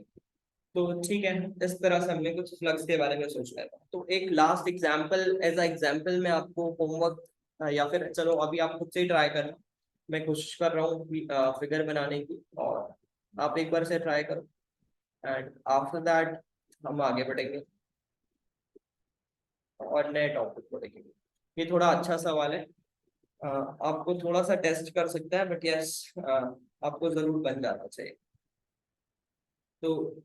तो ठीक है, इस तरह से हमने कुछ फ्लक्स के बारे में सोचना था। तो एक last example as a example मैं आपको होमवर्क या फिर चलो अभी आप खुद से ही ट्राई करना, मैं कोशिश कर रहा हूँ फिगर बनाने की, और आप एक बार से ट्राई करो एंड आफ्टर दैट हम आगे बढ़ेंगे और नए टॉपिक को देखेंगे। ये थोड़ा अच्छा सवाल है, आपको थोड़ा सा टेस्ट कर सकता है, बट यस आपको जरूर बन जाना चाहिए। तो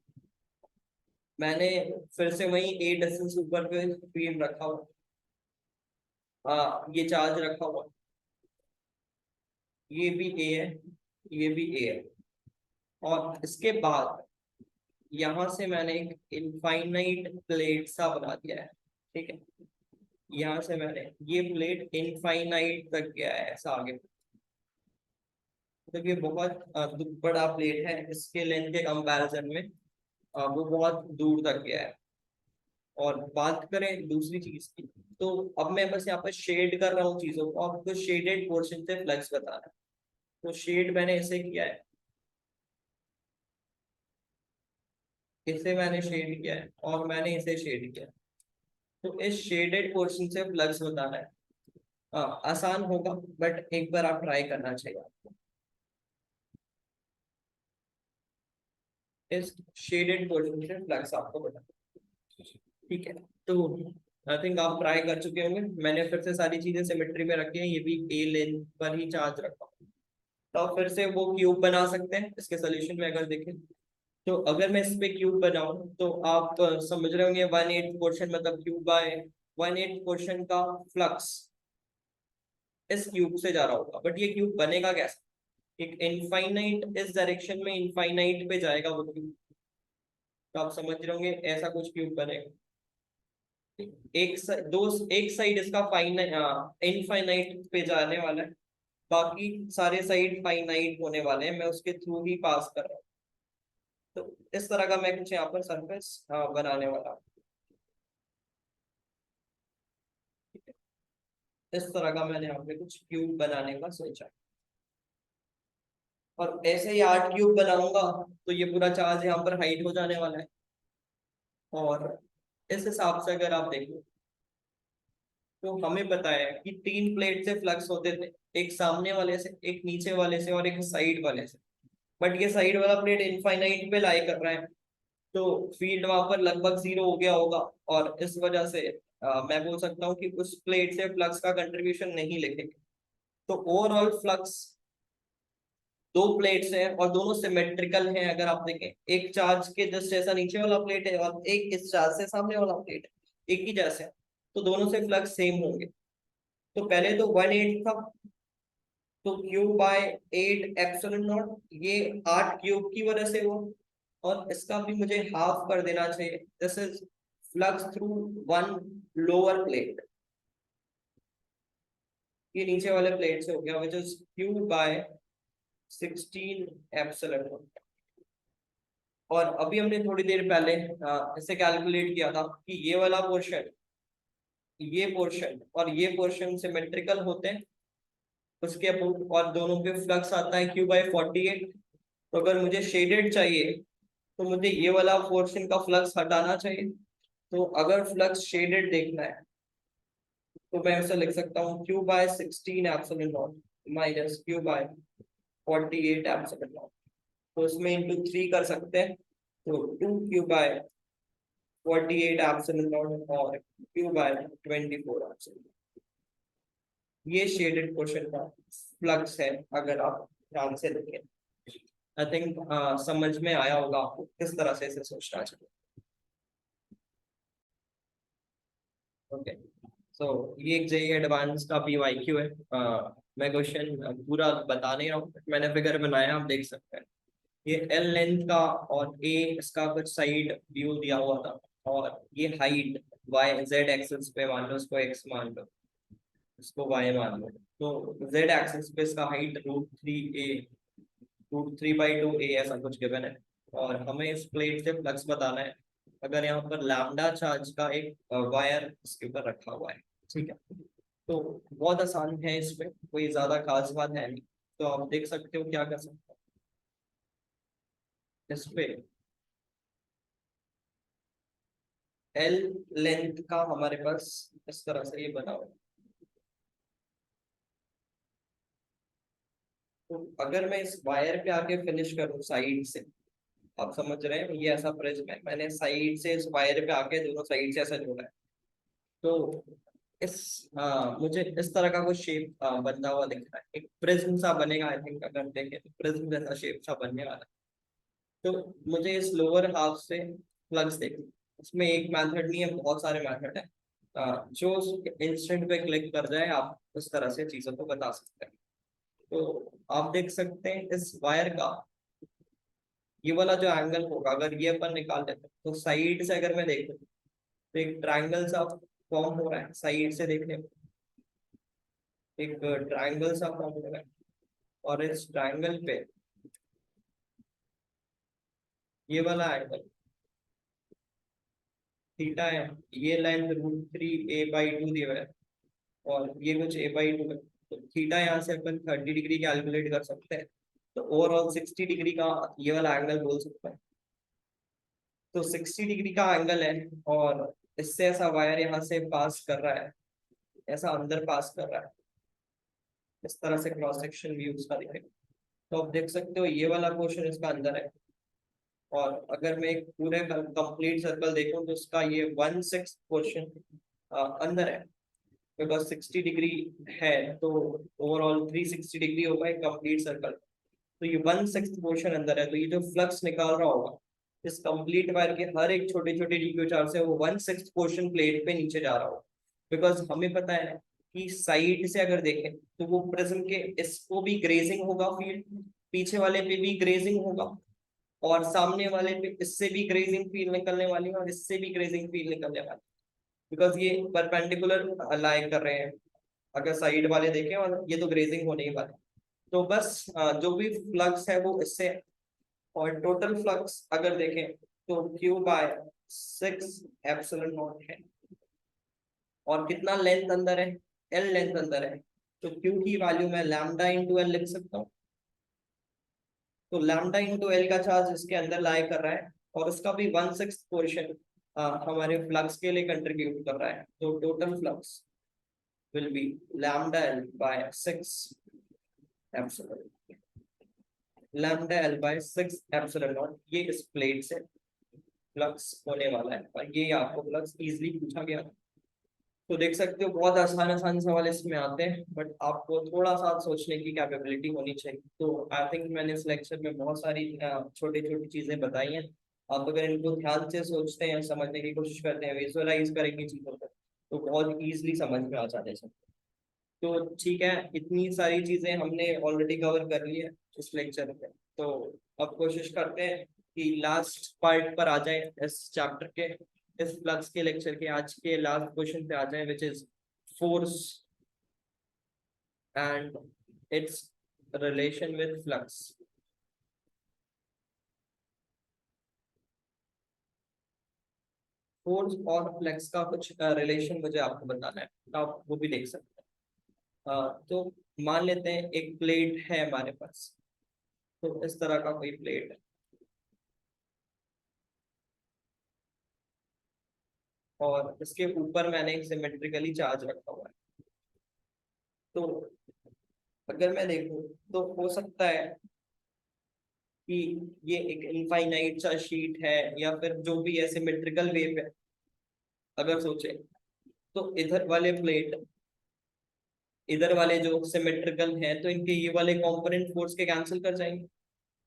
मैंने फिर से वही 8 डिस्टेंस ऊपर पे फील्ड रखा हुआ, ये चार्ज रखा हुआ, ये भी ए है, ये भी ए है, और इसके बाद यहां से मैंने एक इनफाइनाइट प्लेट सा बना दिया है। ठीक है, यहाँ से मैंने ये प्लेट इनफाइनाइट तक गया है ऐसा आगे, मतलब ये बहुत बड़ा प्लेट है, इसके लेंथ के कंपैरिजन में वो बहुत दूर तक गया है। और बात करें दूसरी चीज की, तो अब मैं बस यहाँ पर शेड कर रहा हूँ चीजों को, आपको शेडेड पोर्शन से फ्लक्स बताना है। तो शेड मैंने ऐसे किया है, इसे मैंने शेड किया है और मैंने इसे शेड किया है। तो इस शेडेड पोर्शन से फ्लक्स बताना है। आसान होगा, बट एक बार आप ट्राई करना चाहिए आपको। इस शेडेड पोर्शन से फ्लक्स आपको बताना है। ठीक है, तो आई थिंक आप ट्राई कर चुके होंगे। मैंने फिर से सारी चीजें सिमेट्री में रखी हैं, ये भी ए लेंथ पर ही चार्ज रखा हूं। तो आप फिर से वो क्यूब बना सकते हैं इसके सोल्यूशन में अगर देखें। तो अगर मैं इस पे क्यूब बनाऊं तो आप समझ रहे होंगे 1/8 पोर्शन मतलब क्यूब बाय 1/8 पोर्शन का फ्लक्स इस क्यूब से जा रहा होगा। बट ये क्यूब बनेगा कैसे? एक इनफाइनाइट इस डायरेक्शन में इनफाइनाइट पे जाएगा वो क्यूब, तो आप समझ रहे होंगे ऐसा कुछ क्यूब बनेगा। एक साइड इसका फाइनाइट इनफाइनाइट पे जाने वाला है, बाकी सारे साइड फाइनाइट होने वाले हैं, मैं उसके थ्रू ही पास कर रहा हूँ। तो इस तरह का मैं कुछ यहाँ पर सरफेस बनाने वाला हूँ। इस तरह का मैंने यहाँ पे कुछ क्यूब बनाने का सोचा, और ऐसे ही 8 क्यूब बनाऊंगा तो ये पूरा चार्ज यहाँ पर हाइट हो जाने वाला है। और इस हिसाब से अगर आप देखो तो हमें पता है कि 3 प्लेट से फ्लक्स होते थे, एक सामने वाले से, एक नीचे वाले से और एक साइड वाले से। बट ये साइड वाला प्लेट इनफाइनाइट पे लाई कर रहा है, तो फील्ड वहां पर लगभग 0 हो गया होगा, और इस वजह से मैं बोल सकता हूँ कि उस प्लेट से फ्लक्स का कंट्रीब्यूशन नहीं लिखेंगे। तो ओवरऑल फ्लक्स दो प्लेट्स हैं और दोनों सिमेट्रिकल हैं। अगर आप देखें, एक चार्ज के जस्ट जैसा नीचे वाला प्लेट है और एक इस चार्ज से सामने वाला प्लेट है, एक ही जैसे है, तो दोनों से फ्लक्स सेम होंगे। तो पहले तो 1/8 था, तो Q/8 एप्सिलॉन नॉट, ये 8 क्यूब की वजह से हुआ। और इसका भी मुझे हाफ कर देना चाहिए। This is flux through one lower plate, ये नीचे वाले प्लेट से हो गया, which is Q/16 epsilon not. और अभी हमने थोड़ी देर पहले इसे कैलकुलेट किया था कि ये पोर्शन और ये पोर्शन सिमेट्रिकल होते हैं, उसके और दोनों पे फ्लक्स आता है Q/48। तो अगर मुझे शेडेड चाहिए तो मुझे ये वाला पोर्शन का फ्लक्स हटाना चाहिए। तो अगर फ्लक्स शेडेड देखना है तो मैं उसे लिख सकता हूँ Q/16 epsilon not minus Q/48 epsilon not. तो इसमें इंटू 3 कर सकते हैं, तो 2Q/48 एप्सिलॉन नॉट और Q/24 एप्सिलॉन। ये शेडेड पोर्शन का फ्लक्स है, अगर आप ध्यान से देखें। आई थिंक समझ में आया होगा आपको किस तरह से इसे सोचना चाहिए। ओके, सो ये एक जेई एडवांस का PYQ है। मैं क्वेश्चन पूरा बता नहीं रहा हूँ, मैंने फिगर बनाया, आप देख सकते हैं। ये L लेंथ का और A इसका कुछ साइड व्यू दिया हुआ था, और ये हाइट Z एक्सिस पे मान लो, इसको X मान लो, इसको Y मान लो। तो Z एक्सिस पे इसका हाइट √3/2A ऐसा कुछ गिवन है, और हमें इस प्लेट से फ्लक्स बताना है। अगर यहाँ पर लैम्डा चार्ज का एक वायर इसके ऊपर रखा हुआ है, ठीक है, तो बहुत आसान है, इसमें कोई ज्यादा खास बात है नहीं। तो आप देख सकते हो क्या कर सकते हो इस पे। L लेंथ का हमारे पास इस तरह से ये बना हुआ है। तो अगर मैं इस वायर पे आके फिनिश करूँ साइड से, आप समझ रहे हैं, ये ऐसा प्रिज्म है, मैंने साइड से इस वायर पे आके दोनों साइड से ऐसा जोड़ा है। तो मुझे इस तरह का कुछ शेप बनता हुआ दिख रहा है, एक प्रिज्म सा बनेगा। आई थिंक अगर देखें तो प्रिज्म जैसा शेप सा बनने वाला है। तो मुझे इस लोअर हाफ से फ्लक्स देखना, इसमें एक मेथड नहीं है, बहुत सारे मेथड है। जो इंस्टेंट पे क्लिक कर जाए आप उस तरह से चीजों को बता सकते हैं। तो आप देख सकते हैं इस वायर का ये वाला जो एंगल होगा, अगर ये अपन निकाल लेते हैं तो साइड से अगर मैं देखूं तो एक ट्राइंगल सा फॉर्म हो रहा है। साइड से देखने में एक ट्राइंगल सा फॉर्म हो रहा है, और इस ट्राइंगल पे ये वाला एंगल थीटा है, ये लाइन √3A/2 दिया हुआ है, और ये कुछ A/2 है। तो थीटा यहाँ से अपन 30 डिग्री कैलकुलेट कर सकते हैं, तो ओवरऑल 60 डिग्री का ये वाला एंगल बोल सकते हैं। तो 60 डिग्री का एंगल है, और इससे ऐसा वायर यहाँ से पास कर रहा है, ऐसा अंदर पास कर रहा है, इस तरह से क्रॉस सेक्शन व्यू उसका दिखेगा। तो आप देख सकते हो ये वाला पोर्शन इसका अंदर है, और अगर मैं एक पूरे कंप्लीट सर्कल देखूं तो उसका ये 1/6 पोर्शन अंदर है, बिकॉज 60 डिग्री है, तो ओवरऑल 360 डिग्री होगा एक कंप्लीट सर्कल। तो ये 1/6 पोर्शन अंदर है, तो ये जो फ्लक्स निकाल रहा होगा इस कंप्लीट वायर के हर एक छोटे छोटे DQ चार्ज से, वो 1/6 पोर्शन प्लेट पे नीचे जा रहा होगा। बिकॉज हमें पता है कि साइड से अगर देखें तो वो प्रिज्म के इसको भी ग्रेजिंग होगा फील्ड, पीछे वाले पे भी ग्रेजिंग होगा, और सामने वाले पे इससे भी ग्रेजिंग फील्ड निकलने वाली है, और इससे भी ग्रेजिंग फील्ड निकलने वाली, बिकॉज ये परपेंडिकुलर लाई कर रहे हैं। अगर साइड वाले देखें, और ये तो ग्रेजिंग होने ही वाले। तो बस जो भी फ्लक्स है वो इससे, और टोटल फ्लक्स अगर देखें तो Q/6 एप्सिलॉन नॉट है। और कितना लेंथ अंदर है, L लेंथ अंदर है, तो Q की वैल्यू मैं λ/L लिख सकता हूँ। तो λ/L का चार्ज इसके अंदर लाई कर रहा है, और उसका भी 1/6 पोर्शन हमारे फ्लक्स के लिए कंट्रीब्यूट कर रहा है। तो total flux will be λ/6 epsilon, λ/6 epsilon not. ये इस प्लेट से फ्लक्स होने वाला है, और ये आपको फ्लक्स इजीली पूछा गया। तो देख सकते हो बहुत आसान आसान सवाल इसमें आते हैं, बट आपको थोड़ा सा सोचने की कैपेबिलिटी होनी चाहिए। तो आई थिंक मैंने इस लेक्चर में बहुत सारी छोटी छोटी चीजें बताई हैं। आप अगर इनको ध्यान से सोचते हैं, समझने की कोशिश करते हैं, विजुअलाइज करेंगे चीजों को, तो बहुत इजीली समझ में आ जाते हैं। तो ठीक है, इतनी सारी चीजें हमने ऑलरेडी कवर कर ली है इस लेक्चर में। तो अब कोशिश करते हैं कि लास्ट पार्ट पर आ जाए इस चैप्टर के, इस फ्लक्स के लेक्चर के आज के लास्ट क्वेश्चन पे आ जाए, which is force and it's relation with flux. Force और फ्लक्स का कुछ रिलेशन मुझे आपको बताना है, तो आप वो भी देख सकते हैं। तो मान लेते हैं एक प्लेट है हमारे पास। तो इस तरह का कोई प्लेट है, और इसके ऊपर मैंने एक सिमेट्रिकली चार्ज रखा हुआ है। तो अगर मैं देखूं, तो हो सकता है कि ये एक इनफाइनाइट सा शीट है, या फिर जो भी है सिमेट्रिकल वेव है। अगर सोचे तो इधर वाले प्लेट, इधर वाले जो सिमेट्रिकल है, तो इनके ये वाले कंपोनेंट फोर्स के कैंसिल कर जाएंगे,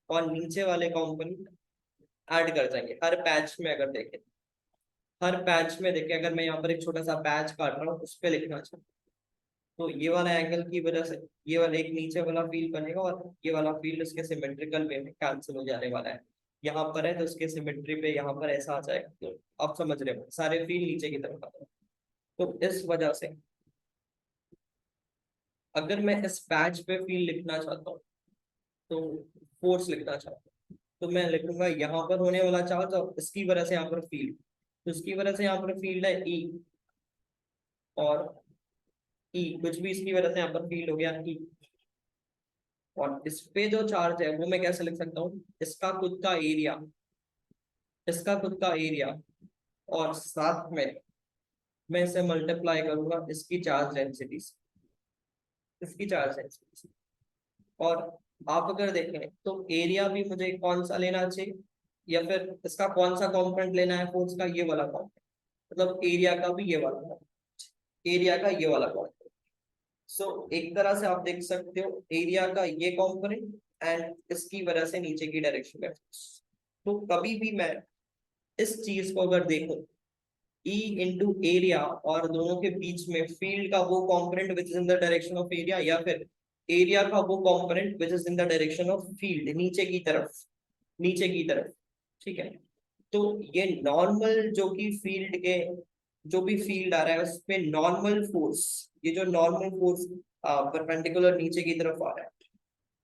और नीचे वाले कंपोनेंट ऐड कर जाएंगे हर पैच में। अगर देखें, हर पैच में देखें, अगर मैं यहाँ पर एक छोटा सा पैच काट रहा हूँ, उस पर लिखना चाहूँ, तो ये वाला एंगल की वजह से ये वाला एक नीचे वाला फील्ड बनेगा, और ये वाला फील्ड उसके सिमेट्रिकल वे में कैंसिल हो जाने वाला है। यहाँ पर है तो उसके सिमेट्री पे यहाँ पर ऐसा आ जाएगा। तो आप समझ रहे हो, सारे फील्ड नीचे की तरफ आ रहे हैं। तो इस वजह से अगर मैं इस पैच पे फील्ड लिखना चाहता हूँ, तो फोर्स लिखना चाहता हूँ, तो मैं लिखूंगा यहाँ पर होने वाला चार्ज, और इसकी वजह से यहाँ पर फील्ड। तो इसकी वजह से यहाँ पर फील्ड है ई, और ई कुछ भी इसकी वजह से यहाँ पर फील्ड हो गया ई। और इस पे जो चार्ज है वो मैं कैसे लिख सकता हूँ, इसका खुद का एरिया, इसका खुद का एरिया, और साथ में मैं इसे मल्टीप्लाई करूंगा इसकी चार्ज डेंसिटी से, इसकी चार्ज डेंसिटी से। और आप अगर देखें तो एरिया भी मुझे कौन सा लेना चाहिए, या फिर इसका कौन सा कंपोनेंट लेना है फोर्स का, ये वाला कंपोनेंट। मतलब एरिया का भी ये वाला component, एरिया का ये वाला कंपोनेंट। सो एक तरह से आप देख सकते हो एरिया का ये कंपोनेंट, एंड इसकी वजह से नीचे की डायरेक्शन में force। तो कभी भी मैं इस चीज को अगर देखूं, E इंटू एरिया, और दोनों के बीच में फील्ड का वो component which is in the direction of area, या फिर एरिया का वो component which is in the direction of field, नीचे की तरफ, नीचे की तरफ। ठीक है, तो ये नॉर्मल जो कि फील्ड के, जो भी फील्ड आ रहा है उस पे नॉर्मल फोर्स, ये जो नॉर्मल फोर्स परपेंडिकुलर नीचे की तरफ आ रहा है,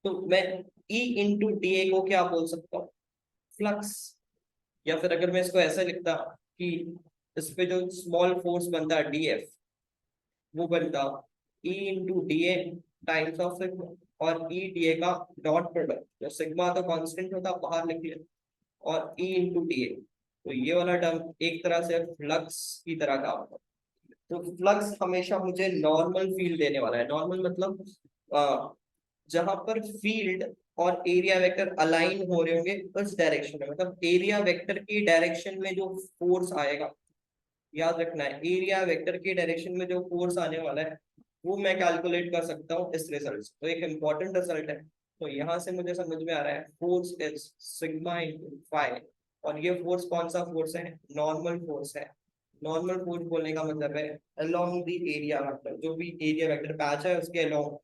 तो मैं E इंटू डी ए को क्या बोल सकता हूँ, फ्लक्स। या फिर अगर मैं इसको ऐसे लिखता कि इस पे जो स्मॉल फोर्स बनता है डीएफ, वो बनता E into D A times of sigma, और ई डी ए का डॉट प्रोडक्ट, जो सिग्मा तो कांस्टेंट होता बाहर लिख लिया, और ई इंटू डी ए। तो ये वाला टर्म एक तरह से फ्लक्स की तरह काम होता है। तो फ्लक्स हमेशा मुझे नॉर्मल फील्ड देने वाला है। नॉर्मल मतलब जहां पर फील्ड और एरिया वेक्टर अलाइन हो रहे होंगे उस डायरेक्शन में, मतलब एरिया वेक्टर की डायरेक्शन में जो फोर्स आएगा, याद रखना है, एरिया वेक्टर की डायरेक्शन में जो फोर्स आने वाला है वो मैं कैलकुलेट कर सकता हूँ इस रिजल्ट से। तो एक इंपॉर्टेंट रिजल्ट है। तो यहाँ से मुझे समझ में आ रहा है force is sigma into five, और ये फोर्स कौन सा फोर्स है, नॉर्मल फोर्स है। नॉर्मल फोर्स बोलने का मतलब है अलोंग द एरिया वेक्टर, जो भी एरिया वेक्टर पैच है उसके अलोंग,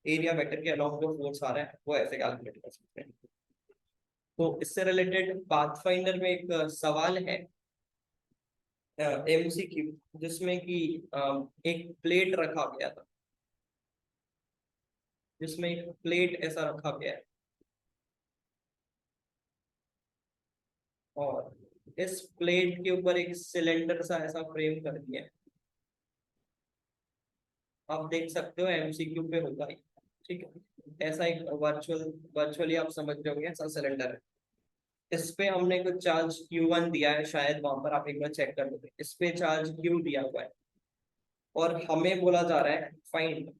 एरिया वेक्टर के अलोंग जो फोर्स आ रहा है वो ऐसे कैलकुलेट कर सकते हैं। तो इससे रिलेटेड पाथफाइंडर में एक सवाल है, एमसीक्यू, जिसमें कि एक प्लेट रखा गया था, जिसमें एक प्लेट ऐसा रखा गया है, और इस प्लेट के ऊपर एक सिलेंडर सा ऐसा फ्रेम कर दिया है। आप देख सकते हो एमसीक्यू पे होगा ही। ठीक है, ऐसा एक वर्चुअली आप समझ रहे होंगे, ऐसा सिलेंडर है। इस पे हमने कुछ चार्ज Q1 दिया है, शायद वहां पर आप एक बार चेक कर लोगे, इस पे चार्ज Q दिया हुआ है, और हमें बोला जा रहा है find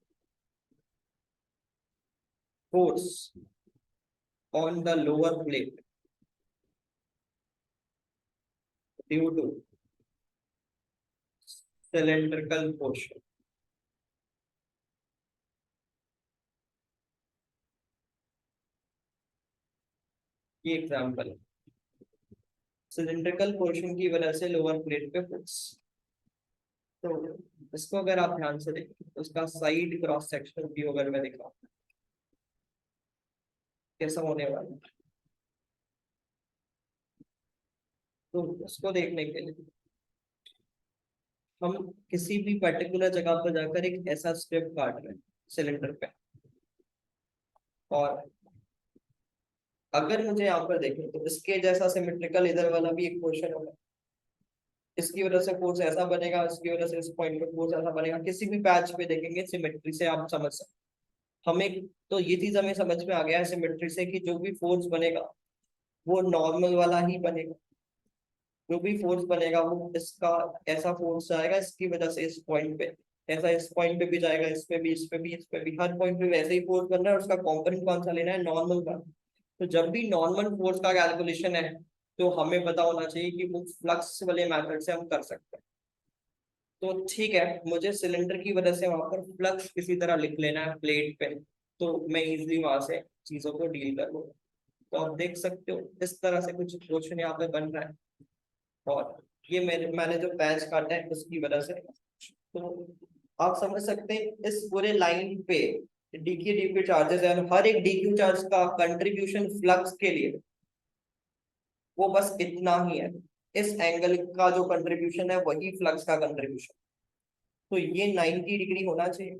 force on the lower plate due to cylindrical portion. ये एग्जाम्पल है, सिलेंड्रिकल पोर्शन की वजह से लोअर प्लेट पे फोर्स। तो इसको अगर आप ध्यान से देखें तो उसका साइड क्रॉस सेक्शनल व्यू अगर मैं दिखाऊं कैसा होने वाला है, तो उसको देखने के लिए हम किसी भी पर्टिकुलर जगह पर जाकर एक ऐसा स्ट्रिप काट रहे हैं सिलेंडर पे, और अगर मुझे यहाँ पर देखें तो इसके जैसा सिमेट्रिकल इधर वाला भी एक पोर्शन होगा, इसकी वजह से फोर्स ऐसा बनेगा, इसकी वजह से इस पॉइंट पे फोर्स ऐसा बनेगा। किसी भी पैच पे देखेंगे सिमेट्री से आप समझ सकते, हमें तो ये चीज हमें समझ में आ गया है सिमेट्री से कि जो भी फोर्स बनेगा वो नॉर्मल वाला ही बनेगा। जो भी फोर्स बनेगा वो इसका ऐसा फोर्स आएगा इसकी वजह से इस पॉइंट पे, ऐसा इस पॉइंट पे भी जाएगा, इस पे भी, इस पे भी, इस पे भी, हर पॉइंट पे वैसे ही फोर्स बन रहा है। उसका कॉम्पोनेंट कौन सा लेना है, नॉर्मल का। तो जब भी नॉर्मल फोर्स का कैलकुलेशन है तो हमें पता होना चाहिए कि वो फ्लक्स वाले मेथड से हम कर सकते हैं। तो ठीक है, मुझे सिलेंडर की वजह से वहां पर फ्लक्स किसी तरह लिख लेना है प्लेट पे, तो मैं इजिली वहां से चीजों को डील कर लूँ। तो आप देख सकते हो इस तरह से कुछ क्वेश्चन यहाँ पे बन रहा है, और ये मैंने जो पैच काटा है उसकी वजह से। तो आप समझ सकते हैं इस पूरे लाइन पे डीक्यू डीक्यू चार्जेस है, और हर एक डीक्यू चार्ज का कंट्रीब्यूशन फ्लक्स के लिए वो बस इतना ही है। इस एंगल का जो कंट्रीब्यूशन है वही फ्लक्स का कंट्रीब्यूशन। तो ये 90 डिग्री होना चाहिए।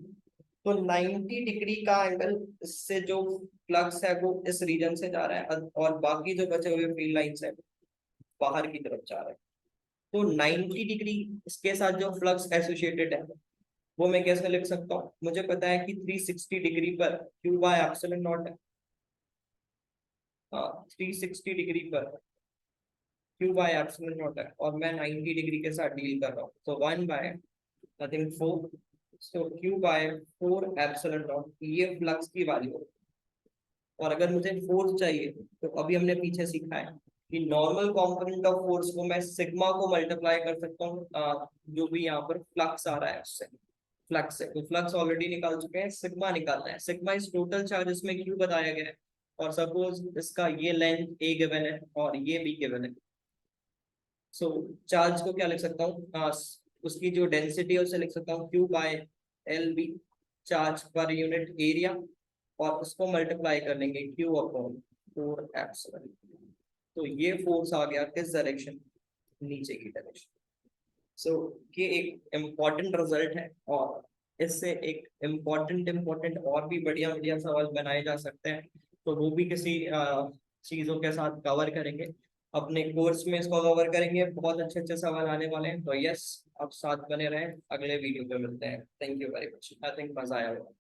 तो 90 डिग्री का एंगल, इससे जो फ्लक्स है वो इस रीजन से जा रहा है, और बाकी जो बचे हुए फील्ड लाइंस है बाहर की तरफ जा रहा है। तो 90 डिग्री इसके साथ जो फ्लक्स एसोसिएटेड है वो मैं कैसे लिख सकता हूँ, मुझे पता है कि 360 डिग्री पर क्यू बाय एप्सिलॉन नॉट है। हाँ, 360 डिग्री पर क्यू बाय एप्सिलॉन नॉट है, और मैं 90 डिग्री के साथ डील कर रहा हूँ, तो 1 by nothing 4, so Q by 4 epsilon not, ये फ्लक्स की वैल्यू है। और अगर मुझे फोर्स चाहिए तो अभी हमने पीछे सीखा है कि नॉर्मल कंपोनेंट ऑफ फोर्स को मैं सिग्मा को मल्टीप्लाई कर सकता हूँ जो भी यहाँ पर फ्लक्स आ रहा है उससे, फ्लक्स है, तो फ्लक्स ऑलरेडी निकाल चुके हैं, सिग्मा निकालना है। सिग्मा इस टोटल चार्ज इसमें क्यों बताया गया है, और सपोज इसका ये लेंथ ए गिवन है और ये बी गिवन है। सो चार्ज को क्या लिख सकता हूँ, उसकी जो डेंसिटी है उसे लिख सकता हूँ Q by L B, charge per unit area, और उसको मल्टीप्लाई कर लेंगे क्यू अपॉन 4 एप्सिलॉन। तो ये फोर्स आ गया किस डायरेक्शन, नीचे की डायरेक्शन। सो ये एक इम्पॉर्टेंट रिजल्ट है, और इससे एक इम्पॉर्टेंट और भी बढ़िया बढ़िया सवाल बनाए जा सकते हैं। तो वो भी किसी चीजों के साथ कवर करेंगे, अपने कोर्स में इसको कवर करेंगे। बहुत अच्छे अच्छे सवाल आने वाले हैं, तो यस आप साथ बने रहें, अगले वीडियो पे मिलते हैं। Thank you very much, I think मजा आया होगा।